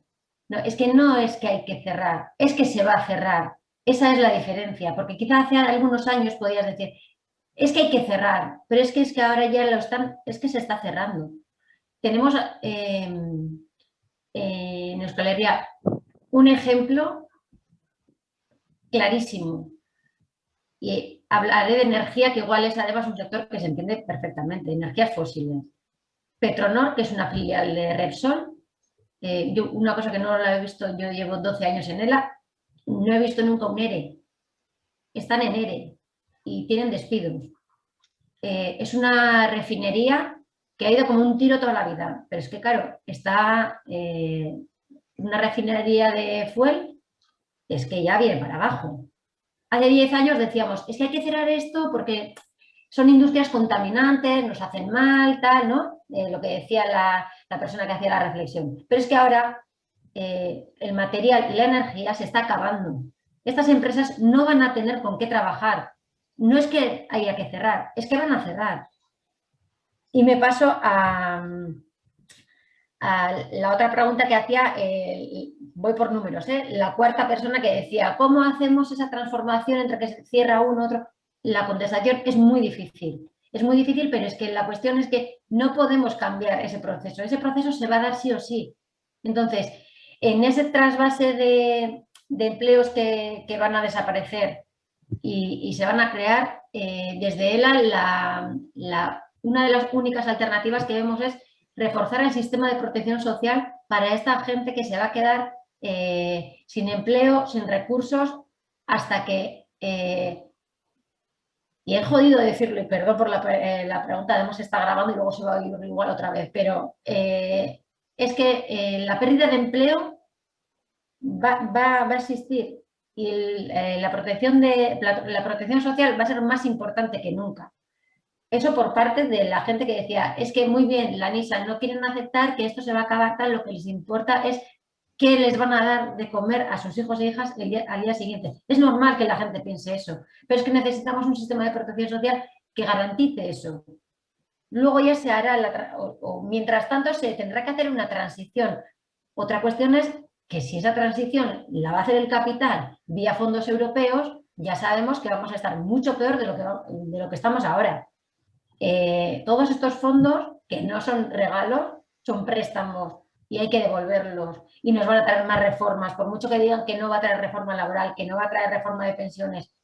No, es que no es que hay que cerrar, es que se va a cerrar. Esa es la diferencia, porque quizá hace algunos años podías decir, es que hay que cerrar, pero es que ahora ya es que se está cerrando. Tenemos en Euskal Herria un ejemplo clarísimo. Y hablaré de energía, que igual es además un sector que se entiende perfectamente, energías fósiles. Petronor, que es una filial de Repsol, yo una cosa que no la he visto, yo llevo 12 años en ELA, no he visto nunca un ERE. Están en ERE y tienen despidos. Es una refinería que ha ido como un tiro toda la vida, pero es que claro, está una refinería de fuel, es que ya viene para abajo. Hace 10 años decíamos, es que hay que cerrar esto porque son industrias contaminantes, nos hacen mal, tal, ¿no? Lo que decía la persona que hacía la reflexión. Pero es que ahora el material y la energía se está acabando. Estas empresas no van a tener con qué trabajar. No es que haya que cerrar, es que van a cerrar. Y me paso a la otra pregunta que hacía, voy por números, la cuarta persona que decía, ¿cómo hacemos esa transformación entre que se cierra uno otro? La contestación es muy difícil, pero es que la cuestión es que no podemos cambiar ese proceso se va a dar sí o sí. Entonces, en ese trasvase de empleos que van a desaparecer y se van a crear, desde ELA una de las únicas alternativas que vemos es reforzar el sistema de protección social para esta gente que se va a quedar sin empleo, sin recursos, hasta que... y es jodido decirlo, y perdón por la pregunta, además está grabando y luego se va a oír igual otra vez, pero es que la pérdida de empleo va a existir y la protección social va a ser más importante que nunca. Eso por parte de la gente que decía, es que muy bien, la NISA no quieren aceptar que esto se va a acabar tal, lo que les importa es qué les van a dar de comer a sus hijos e hijas al día siguiente. Es normal que la gente piense eso, pero es que necesitamos un sistema de protección social que garantice eso. Luego ya se hará, o mientras tanto se tendrá que hacer una transición. Otra cuestión es que si esa transición la va a hacer el capital vía fondos europeos, ya sabemos que vamos a estar mucho peor de lo que estamos ahora. Todos estos fondos, que no son regalos, son préstamos y hay que devolverlos y nos van a traer más reformas, por mucho que digan que no va a traer reforma laboral, que no va a traer reforma de pensiones,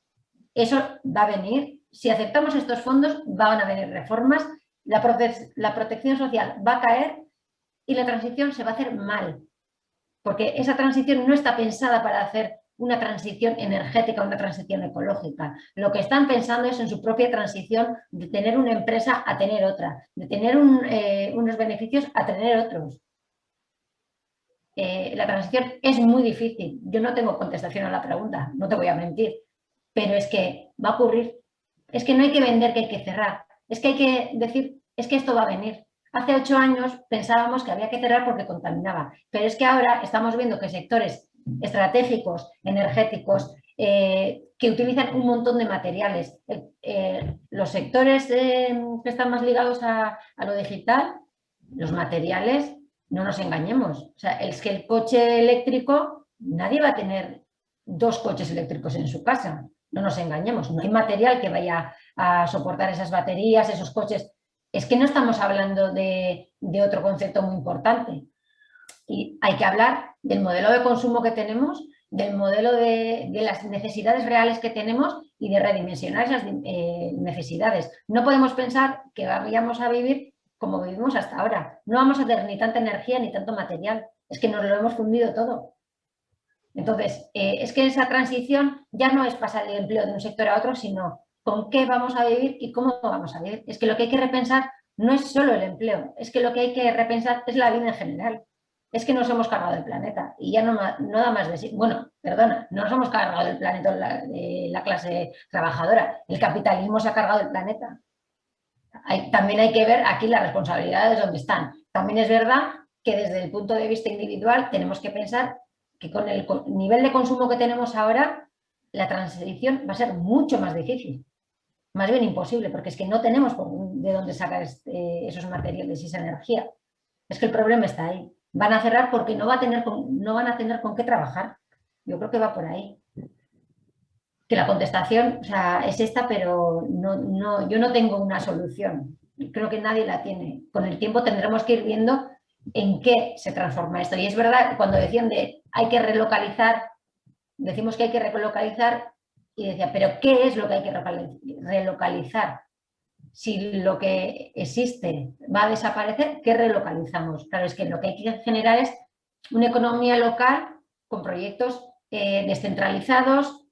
Eso va a venir. Si aceptamos estos fondos, van a venir reformas, la protección social va a caer y la transición se va a hacer mal. Porque esa transición no está pensada para hacer una transición energética, una transición ecológica. Lo que están pensando es en su propia transición de tener una empresa a tener otra, de tener unos beneficios a tener otros. La transición es muy difícil. Yo no tengo contestación a la pregunta, no te voy a mentir, pero es que va a ocurrir. Es que no hay que vender que hay que cerrar. Es que hay que decir, es que esto va a venir. Hace 8 años pensábamos que había que cerrar porque contaminaba, pero es que ahora estamos viendo que sectores estratégicos, energéticos, que utilizan un montón de materiales, los sectores que están más ligados a lo digital, los materiales, no nos engañemos. O sea, es que el coche eléctrico, nadie va a tener 2 coches eléctricos en su casa. No nos engañemos, no hay material que vaya a soportar esas baterías, esos coches. Es que no estamos hablando de otro concepto muy importante. Y hay que hablar del modelo de consumo que tenemos, del modelo de las necesidades reales que tenemos y de redimensionar esas necesidades. No podemos pensar que vayamos a vivir como vivimos hasta ahora. No vamos a tener ni tanta energía ni tanto material. Es que nos lo hemos fundido todo. Entonces, es que esa transición ya no es pasar el empleo de un sector a otro, sino con qué vamos a vivir y cómo vamos a vivir. Es que lo que hay que repensar no es solo el empleo, es que lo que hay que repensar es la vida en general. Es que nos hemos cargado el planeta y ya no da más de sí. Bueno, perdona, no nos hemos cargado el planeta la clase trabajadora. El capitalismo se ha cargado el planeta. También hay que ver aquí las responsabilidades donde están. También es verdad que desde el punto de vista individual tenemos que pensar que con el nivel de consumo que tenemos ahora, la transición va a ser mucho más difícil. Más bien imposible, porque es que no tenemos de dónde sacar esos materiales y esa energía. Es que el problema está ahí. Van a cerrar porque no van a tener con qué trabajar. Yo creo que va por ahí. Que la contestación, o sea, es esta, pero yo no tengo una solución. Creo que nadie la tiene. Con el tiempo tendremos que ir viendo en qué se transforma esto. Y es verdad, cuando decían de hay que relocalizar, decimos que hay que relocalizar y decía, pero ¿qué es lo que hay que relocalizar? Si lo que existe va a desaparecer, ¿qué relocalizamos? Claro, es que lo que hay que generar es una economía local con proyectos descentralizados,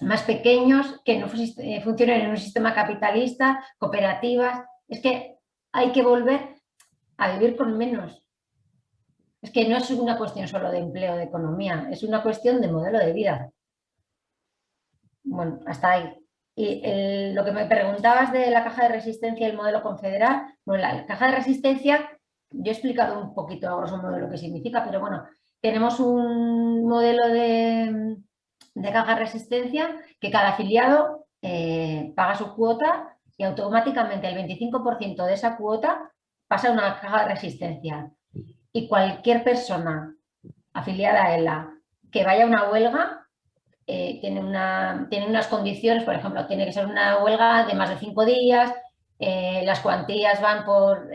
más pequeños, que no funcionen en un sistema capitalista, cooperativas. Es que hay que volver a vivir con menos. Es que no es una cuestión solo de empleo, de economía, es una cuestión de modelo de vida. Bueno, hasta ahí. Y lo que me preguntabas de la caja de resistencia y el modelo confederal, bueno, la caja de resistencia, yo he explicado un poquito a grosso modo lo que significa, pero bueno, tenemos un modelo de caja de resistencia que cada afiliado paga su cuota y automáticamente el 25% de esa cuota pasa a una caja de resistencia. Y cualquier persona afiliada a ELA que vaya a una huelga tiene unas condiciones, por ejemplo, tiene que ser una huelga de más de 5 días, las cuantías van por,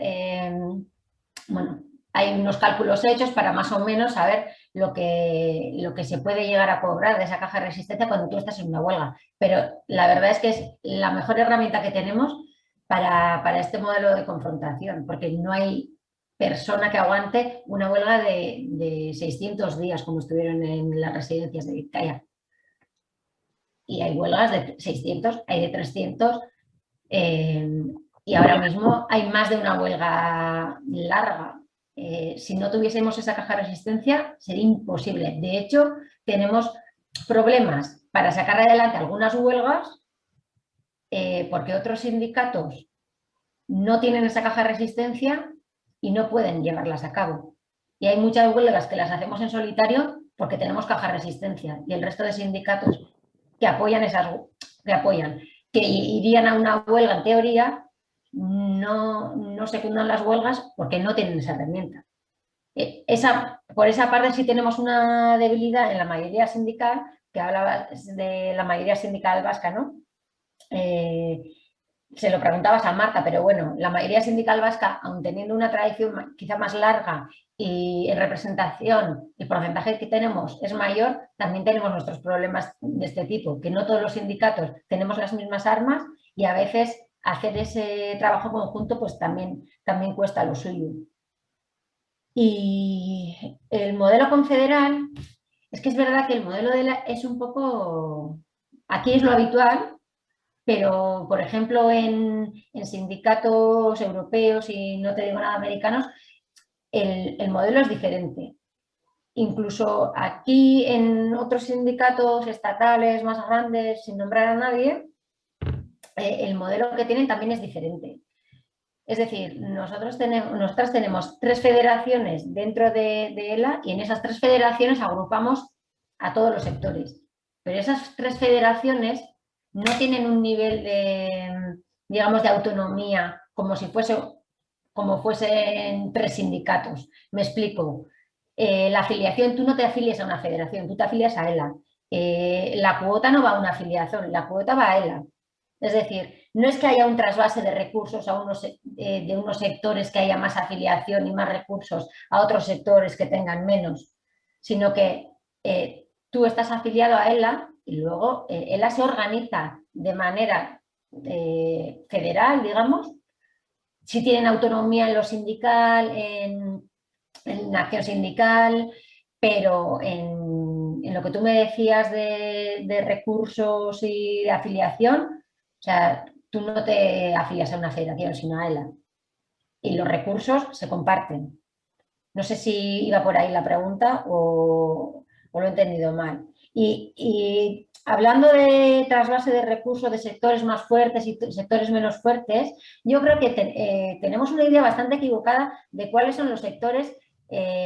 bueno, hay unos cálculos hechos para más o menos saber lo que se puede llegar a cobrar de esa caja de resistencia cuando tú estás en una huelga. Pero la verdad es que es la mejor herramienta que tenemos para este modelo de confrontación, porque no hay persona que aguante una huelga de 600 días como estuvieron en las residencias de Vizcaya. Y hay huelgas de 600, hay de 300 y ahora mismo hay más de una huelga larga. Si no tuviésemos esa caja de resistencia sería imposible. De hecho, tenemos problemas para sacar adelante algunas huelgas porque otros sindicatos no tienen esa caja de resistencia y no pueden llevarlas a cabo. Y hay muchas huelgas que las hacemos en solitario porque tenemos caja de resistencia y el resto de sindicatos que apoyan que irían a una huelga en teoría, no secundan las huelgas porque no tienen esa herramienta. Por esa parte sí tenemos una debilidad en la mayoría sindical, que hablaba de la mayoría sindical vasca, ¿no? se lo preguntabas a Marta, pero bueno, la mayoría sindical vasca, aun teniendo una tradición quizá más larga y en representación el porcentaje que tenemos es mayor, también tenemos nuestros problemas de este tipo, que no todos los sindicatos tenemos las mismas armas y a veces hacer ese trabajo conjunto pues también cuesta lo suyo. Y el modelo confederal, es que es verdad que el modelo de es un poco, aquí es lo habitual, pero por ejemplo en sindicatos europeos y no te digo nada americanos, el modelo es diferente. Incluso aquí en otros sindicatos estatales más grandes, sin nombrar a nadie, el modelo que tienen también es diferente. Es decir, nosotras tenemos 3 federaciones dentro de ELA y en esas 3 federaciones agrupamos a todos los sectores. Pero esas 3 federaciones no tienen un nivel de, digamos, de autonomía como si fuesen 3 sindicatos. Me explico. La afiliación, tú no te afilias a una federación, tú te afilias a ELA. La cuota no va a una afiliación, la cuota va a ELA. Es decir, no es que haya un trasvase de recursos de unos sectores que haya más afiliación y más recursos a otros sectores que tengan menos, sino que tú estás afiliado a ELA y luego ELA se organiza de manera federal, digamos, si tienen autonomía en lo sindical, en acción sindical, pero en lo que tú me decías de recursos y de afiliación, o sea, tú no te afilias a una federación, sino a ELA. Y los recursos se comparten. No sé si iba por ahí la pregunta o lo he entendido mal. Y hablando de trasvase de recursos de sectores más fuertes y sectores menos fuertes, yo creo que tenemos una idea bastante equivocada de cuáles son los sectores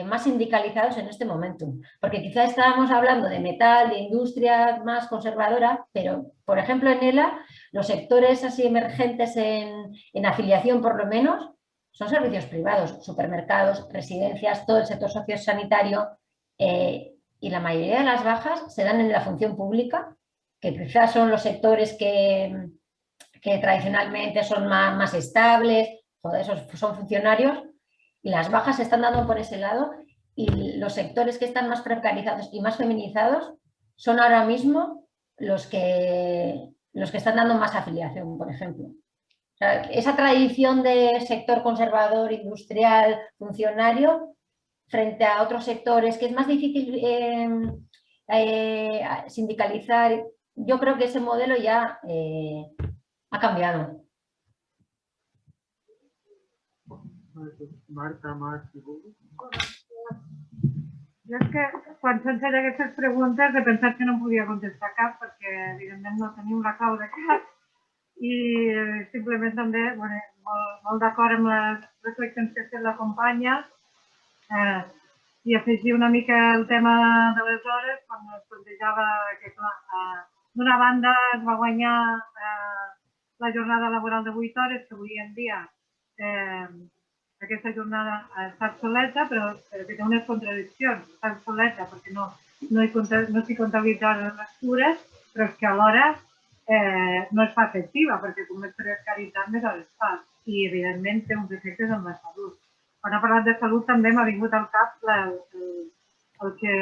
más sindicalizados en este momento. Porque quizá estábamos hablando de metal, de industria más conservadora, pero, por ejemplo, en ELA, los sectores así emergentes en afiliación, por lo menos, son servicios privados, supermercados, residencias, todo el sector sociosanitario y la mayoría de las bajas se dan en la función pública, que quizás son los sectores que tradicionalmente son más estables, joder, esos son funcionarios, y las bajas se están dando por ese lado y los sectores que están más precarizados y más feminizados son ahora mismo los que están dando más afiliación, por ejemplo. O sea, esa tradición de sector conservador, industrial, funcionario, frente a otros sectores que es más difícil sindicalizar, yo creo que ese modelo ya ha cambiado. Marta, Jo és que quan s'han fet aquestes preguntes he pensat que no em podia contestar cap perquè evidentment no tenim la clau de cap i simplement també molt d'acord amb les reflexions que ha fet la companya i afegir una mica el tema de les hores quan es plantejava que d'una banda es va guanyar la jornada laboral de 8 hores que avui en dia aquesta jornada està obsoleta, però que té unes contradiccions. Està obsoleta perquè no s'hi comptabilitzen les cures, però és que alhora no es fa efectiva, perquè com més precaritat més hores fa. I, evidentment, té uns efectes en la salut. Quan ha parlat de salut també m'ha vingut al cap el que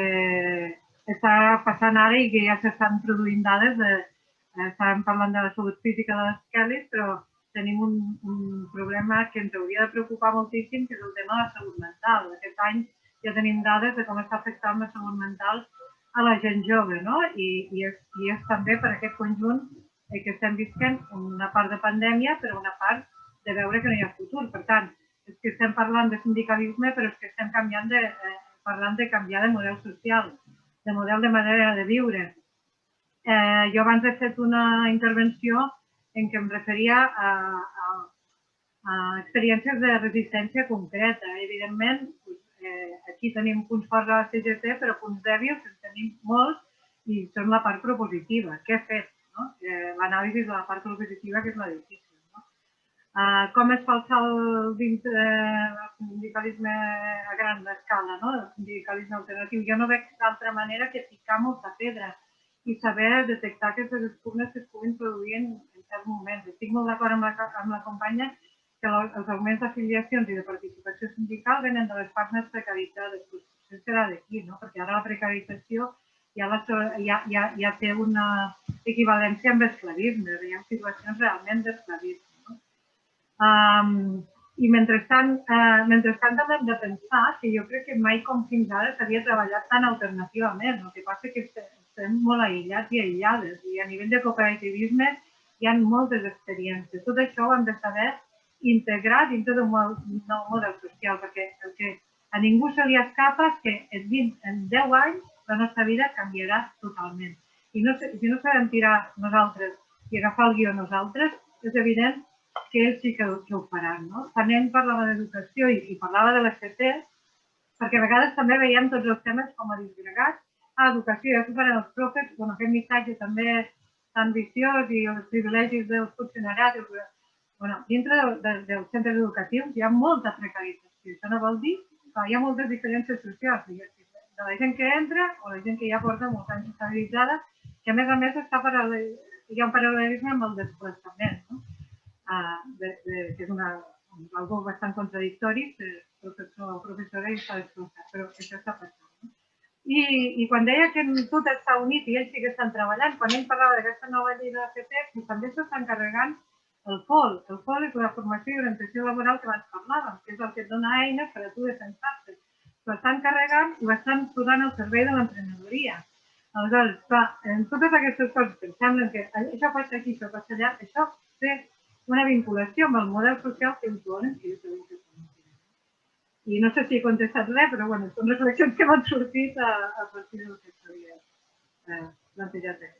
està passant ara i que ja s'estan produint dades. Estàvem parlant de la salut física de les Kellys, però tenim un problema que ens hauria de preocupar moltíssim, que és el tema de la salut mental. Aquest any ja tenim dades de com està afectant la salut mental a la gent jove, no? I és també per aquest conjunt que estem visquent una part de pandèmia, però una part de veure que no hi ha futur. Per tant, és que estem parlant de sindicalisme, però és que estem parlant de canviar de model social, de model de manera de viure. Jo abans he fet una intervenció en què em referia a experiències de resistència concreta. Evidentment, aquí tenim punts forts a la CGT, però punts dèbils en tenim molts i són la part propositiva. Què fer? L'anàlisi de la part propositiva, que és la difícil. Com es fa el salt dins del sindicalisme a gran escala, el sindicalisme alternatiu? Jo no veig d'altra manera que picar molta pedra i saber detectar aquestes espugnes que es puguin produir en certs moments. Estic molt d'acord amb la companya que els augments d'afiliacions i de participació sindical venen de les parts més precaritzades. Això serà d'aquí, no? Perquè ara la precarització ja té una equivalència amb esclavisme, hi ha situacions realment d'esclavisme. I mentrestant també hem de pensar que jo crec que mai com fins ara s'havia treballat tan alternativament. El que passa que estem molt aïllats i aïllades i a nivell de cooperativisme hi ha moltes experiències. Tot això ho hem de saber integrar dintre d'un nou model social, perquè el que a ningú se li escapa és que en 10 anys la nostra vida canviarà totalment. I si no sabem tirar nosaltres i agafar el guió nosaltres, és evident que ells sí que ho faran. També en parlava d'educació i parlava de l'FP, perquè a vegades també veiem tots els temes com a disgregats. Educació, ja s'ho faran els profes, aquest missatge també tan viciós i els privilegis dels funcionaris. Dintre dels centres educatius hi ha molta precarització. Això no vol dir que hi ha moltes diferències socials, de la gent que entra o la gent que ja porta molts anys estabilitzada, que a més hi ha un paral·lelisme amb el desplaçament, que és algo bastant contradictori, professor o professora i està desplaçat, però això està passant. I quan deia que tot està unit i ells sí que estan treballant, quan ell parlava d'aquesta nova llei de l'AFP, també s'estan carregant el FOL. El FOL és la formació i orientació laboral que abans parlàvem, que és el que et dona eines per a tu defensar-te. L'estan carregant i l'estan posant al servei de l'emprenedoria. Aleshores, clar, en totes aquestes coses que em semblen que això passa aquí, això passa allà, això té una vinculació amb el model social que ens volen que jo sabia que tenim. I no sé si he contestat res, però són reflexions que m'han sortit a partir del que s'havia plantejat aquí.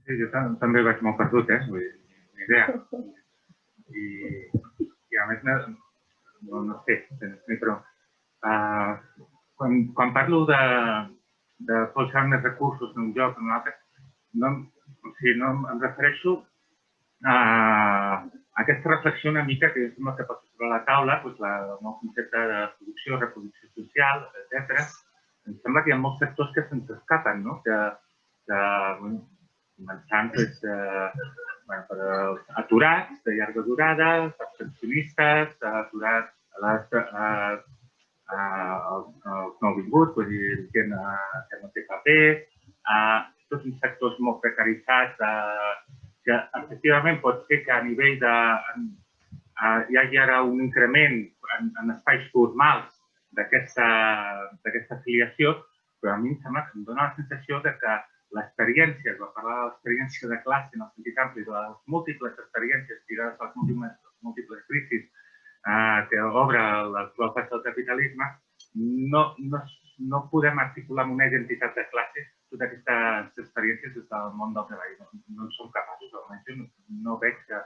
Sí, jo també vaig molt perdut, ni idea. I a més, no sé, però quan parlo de posar més recursos en un lloc o en un altre, em refereixo a aquesta reflexió una mica que sembla que posa sobre la taula, el nou concepte de producció, reproducció social, etc. Em sembla que hi ha molts sectors que se'ns escapen, començant per aturats de llarga durada, per pensionistes, aturats els nouvinguts, vull dir, gent que no té paper, tots uns sectors molt precaritzats que efectivament pot ser que a nivell hi hagi ara un increment en espais formals d'aquesta afiliació, però a mi em sembla que em dona la sensació que l'experiència, quan parla de l'experiència de classe en el sentit ampli, de les múltiples experiències tirades a les múltiples crisis que obre l'actual fase del capitalisme, no podem articular amb una identitat de classe totes aquestes experiències des del món del treball. No en som capaços, almenys no veig que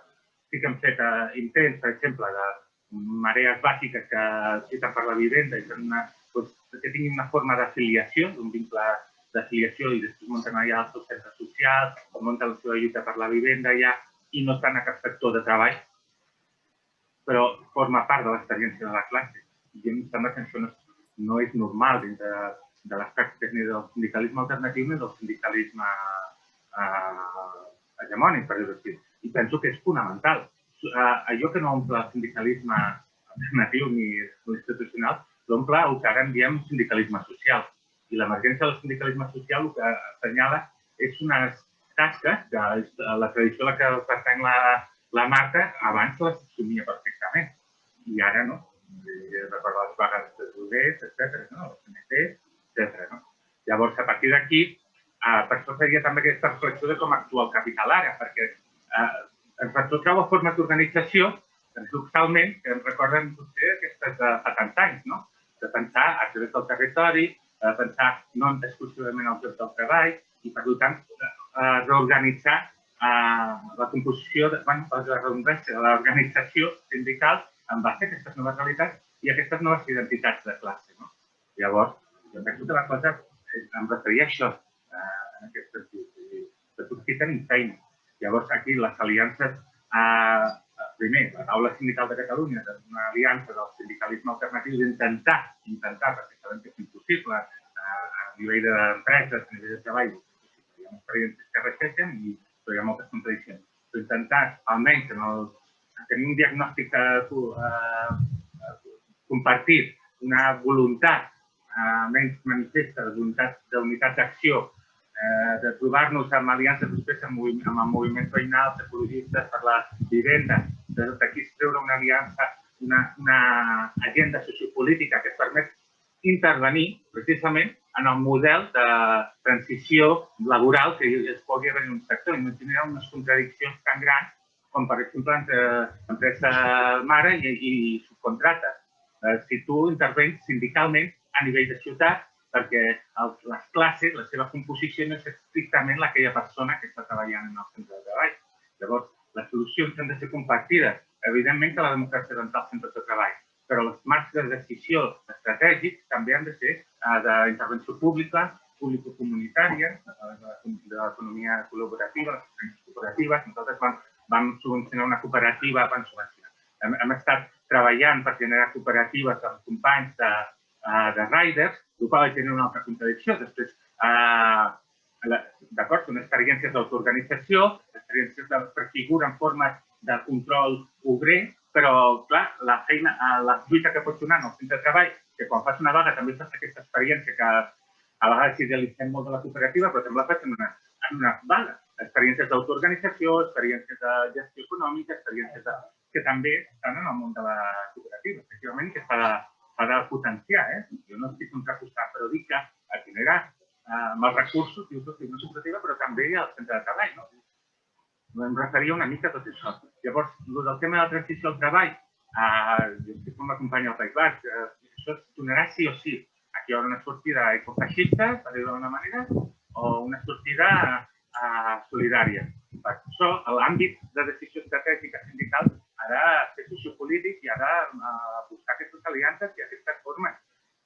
sí que hem fet intents, per exemple, de marees bàsiques que citen per la vivenda i que tinguin una forma d'afiliació, un vincle d'afiliació i després munten allà els seus centres socials, o munten la seva lluita per la vivenda allà i no estan a cap sector de treball, però forma part de l'experiència de la classe. I em sembla que això no és normal dintre de les pràctiques ni del sindicalisme alternatiu ni del sindicalisme hegemònic, per dir-ho així. I penso que és fonamental. Allò que no omple el sindicalisme alternatiu ni institucional, l'omple el que ara en diem sindicalisme social. I l'emergència del sindicalisme social el que assenyala és unes tasques que la tradició a la que pertany la Marta abans les assumia perfectament. I ara no. Recordo les vagues de lloguers, etc., els CNTs, etc. Llavors, a partir d'aquí, per això seria també aquesta reflexió de com actua el capital ara, perquè ens retrotreu formes d'organització, paradoxalment, que ens recorden potser aquestes de fa tants anys, de pensar a través del territori, de pensar no exclusivament al lloc del treball i, per tant, reorganitzar la composició, l'organització sindical en base a aquestes noves realitats i aquestes noves identitats de classe. Llavors, jo penso que la cosa em referia a això, en aquest sentit. Tots aquí tenim feina. Llavors, aquí les aliances primer, la taula sindical de Catalunya, una aliança del sindicalisme alternatiu d'intentar, perquè sabem que és impossible a nivell d'empreses, a nivell de treball, hi ha experiències que ressesten i hi ha moltes contradiccions. Però intentar, almenys, tenir un diagnòstic compartit, una voluntat menys manifesta, de voluntat d'unitat d'acció, de trobar-nos amb aliances després amb moviments veïnals, ecologistes per la vivenda, d'aquí es treure una aliança, una agenda sociopolítica que es permet intervenir precisament en el model de transició laboral que es pugui haver en un sector i no tindrà unes contradiccions tan grans com, per exemple, entre empresa mare i subcontrates. Si tu intervens sindicalment a nivell de ciutat, perquè les classes, la seva composició no és estrictament aquella persona que està treballant en el centre de treball. Llavors, les solucions han de ser compartides. Evidentment que la democràcia ha d'entrar als centres de treball, però els marcs de decisió estratègics també han de ser d'intervenció pública, público-comunitària, de l'economia col·laborativa, les cooperatives. Nosaltres vam subvencionar una cooperativa, hem estat treballant per generar cooperatives amb companys de riders, el qual tenia una altra contradicció. Després, d'acord, són experiències d'autoorganització, experiències que prefiguren formes de control obrer, però, clar, la lluita que pots donar en el centre de treball, que quan fas una vaga també fas aquesta experiència que a vegades idealitzem molt de la cooperativa, però també la fas en una vaga. Experiències d'autoorganització, experiències de gestió econòmica, experiències que també estan en el món de la cooperativa. Efectivament, que s'ha de potenciar. Jo no estic contrapostant, però dic que a generar amb els recursos, dius, una cooperativa, però també al centre de treball. Em referia una mica a tot això. Llavors, del tema de la transició al treball, jo estic com la companya del País Basc, això es donarà sí o sí. Aquí hi haurà una sortida ecofeixista, per dir-ho d'alguna manera, o una sortida solidària. Per això, l'àmbit de decisió estratègica sindical ha de ser sociopolític i ha de buscar aquestes aliances i aquestes formes.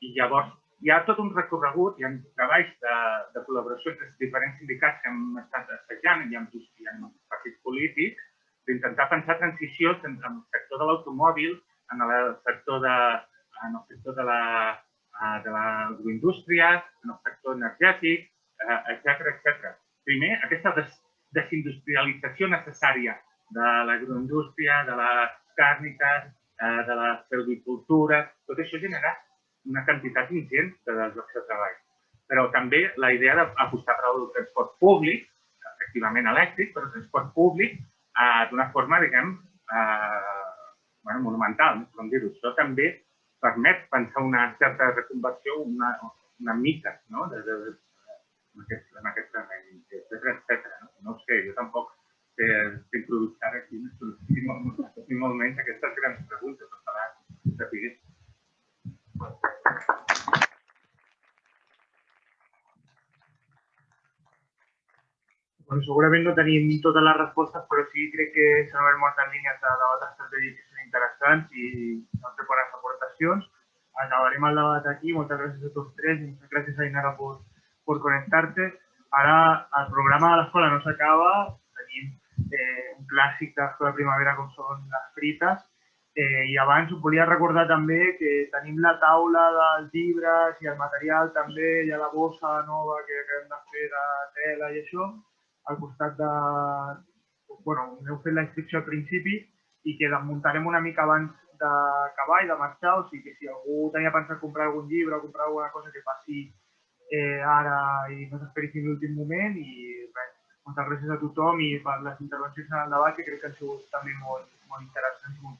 I llavors, hi ha tot un recorregut, hi ha treballs de col·laboració entre diferents sindicats que hem estat assajant i amb partits polítics d'intentar pensar transicions en el sector de l'automòbil, en el sector de l'agroindústria, en el sector energètic, etc. Primer, aquesta desindustrialització necessària de l'agroindústria, de les càrniques, de la silvicultura, tot això genera una quantitat ingent de llocs de treball. Però també la idea d'apostar per el transport públic, efectivament elèctric, però transport públic d'una forma, diguem, monumental, com dir-ho. Això també permet pensar una certa reconversió, una mica, en aquest terreny, etc. No ho sé, jo tampoc sé improvisar aquí, ni molt menys aquestes grans preguntes, per saber. Segurament no tenim totes les respostes, però sí crec que s'han obert moltes línies de debat estratègic que són interessants i han fet bones aportacions. Acabarem el debat aquí. Moltes gràcies a tots tres i moltes gràcies a Ainara por conectar-te. Ara el programa de l'escola no s'acaba. Tenim un clàssic de l'escola primavera com són les frites. I abans us volia recordar també que tenim la taula dels llibres i el material també, hi ha la bossa nova que acabem de fer de tela i això, al costat de... Heu fet la inscripció al principi i que desmuntarem una mica abans d'acabar i de marxar, o sigui que si algú tenia pensat comprar algun llibre o comprar alguna cosa que passi ara i no s'esperi fins l'últim moment i res, moltes gràcies a tothom i per les intervencions en el debat que crec que han sigut també molt interessants i molt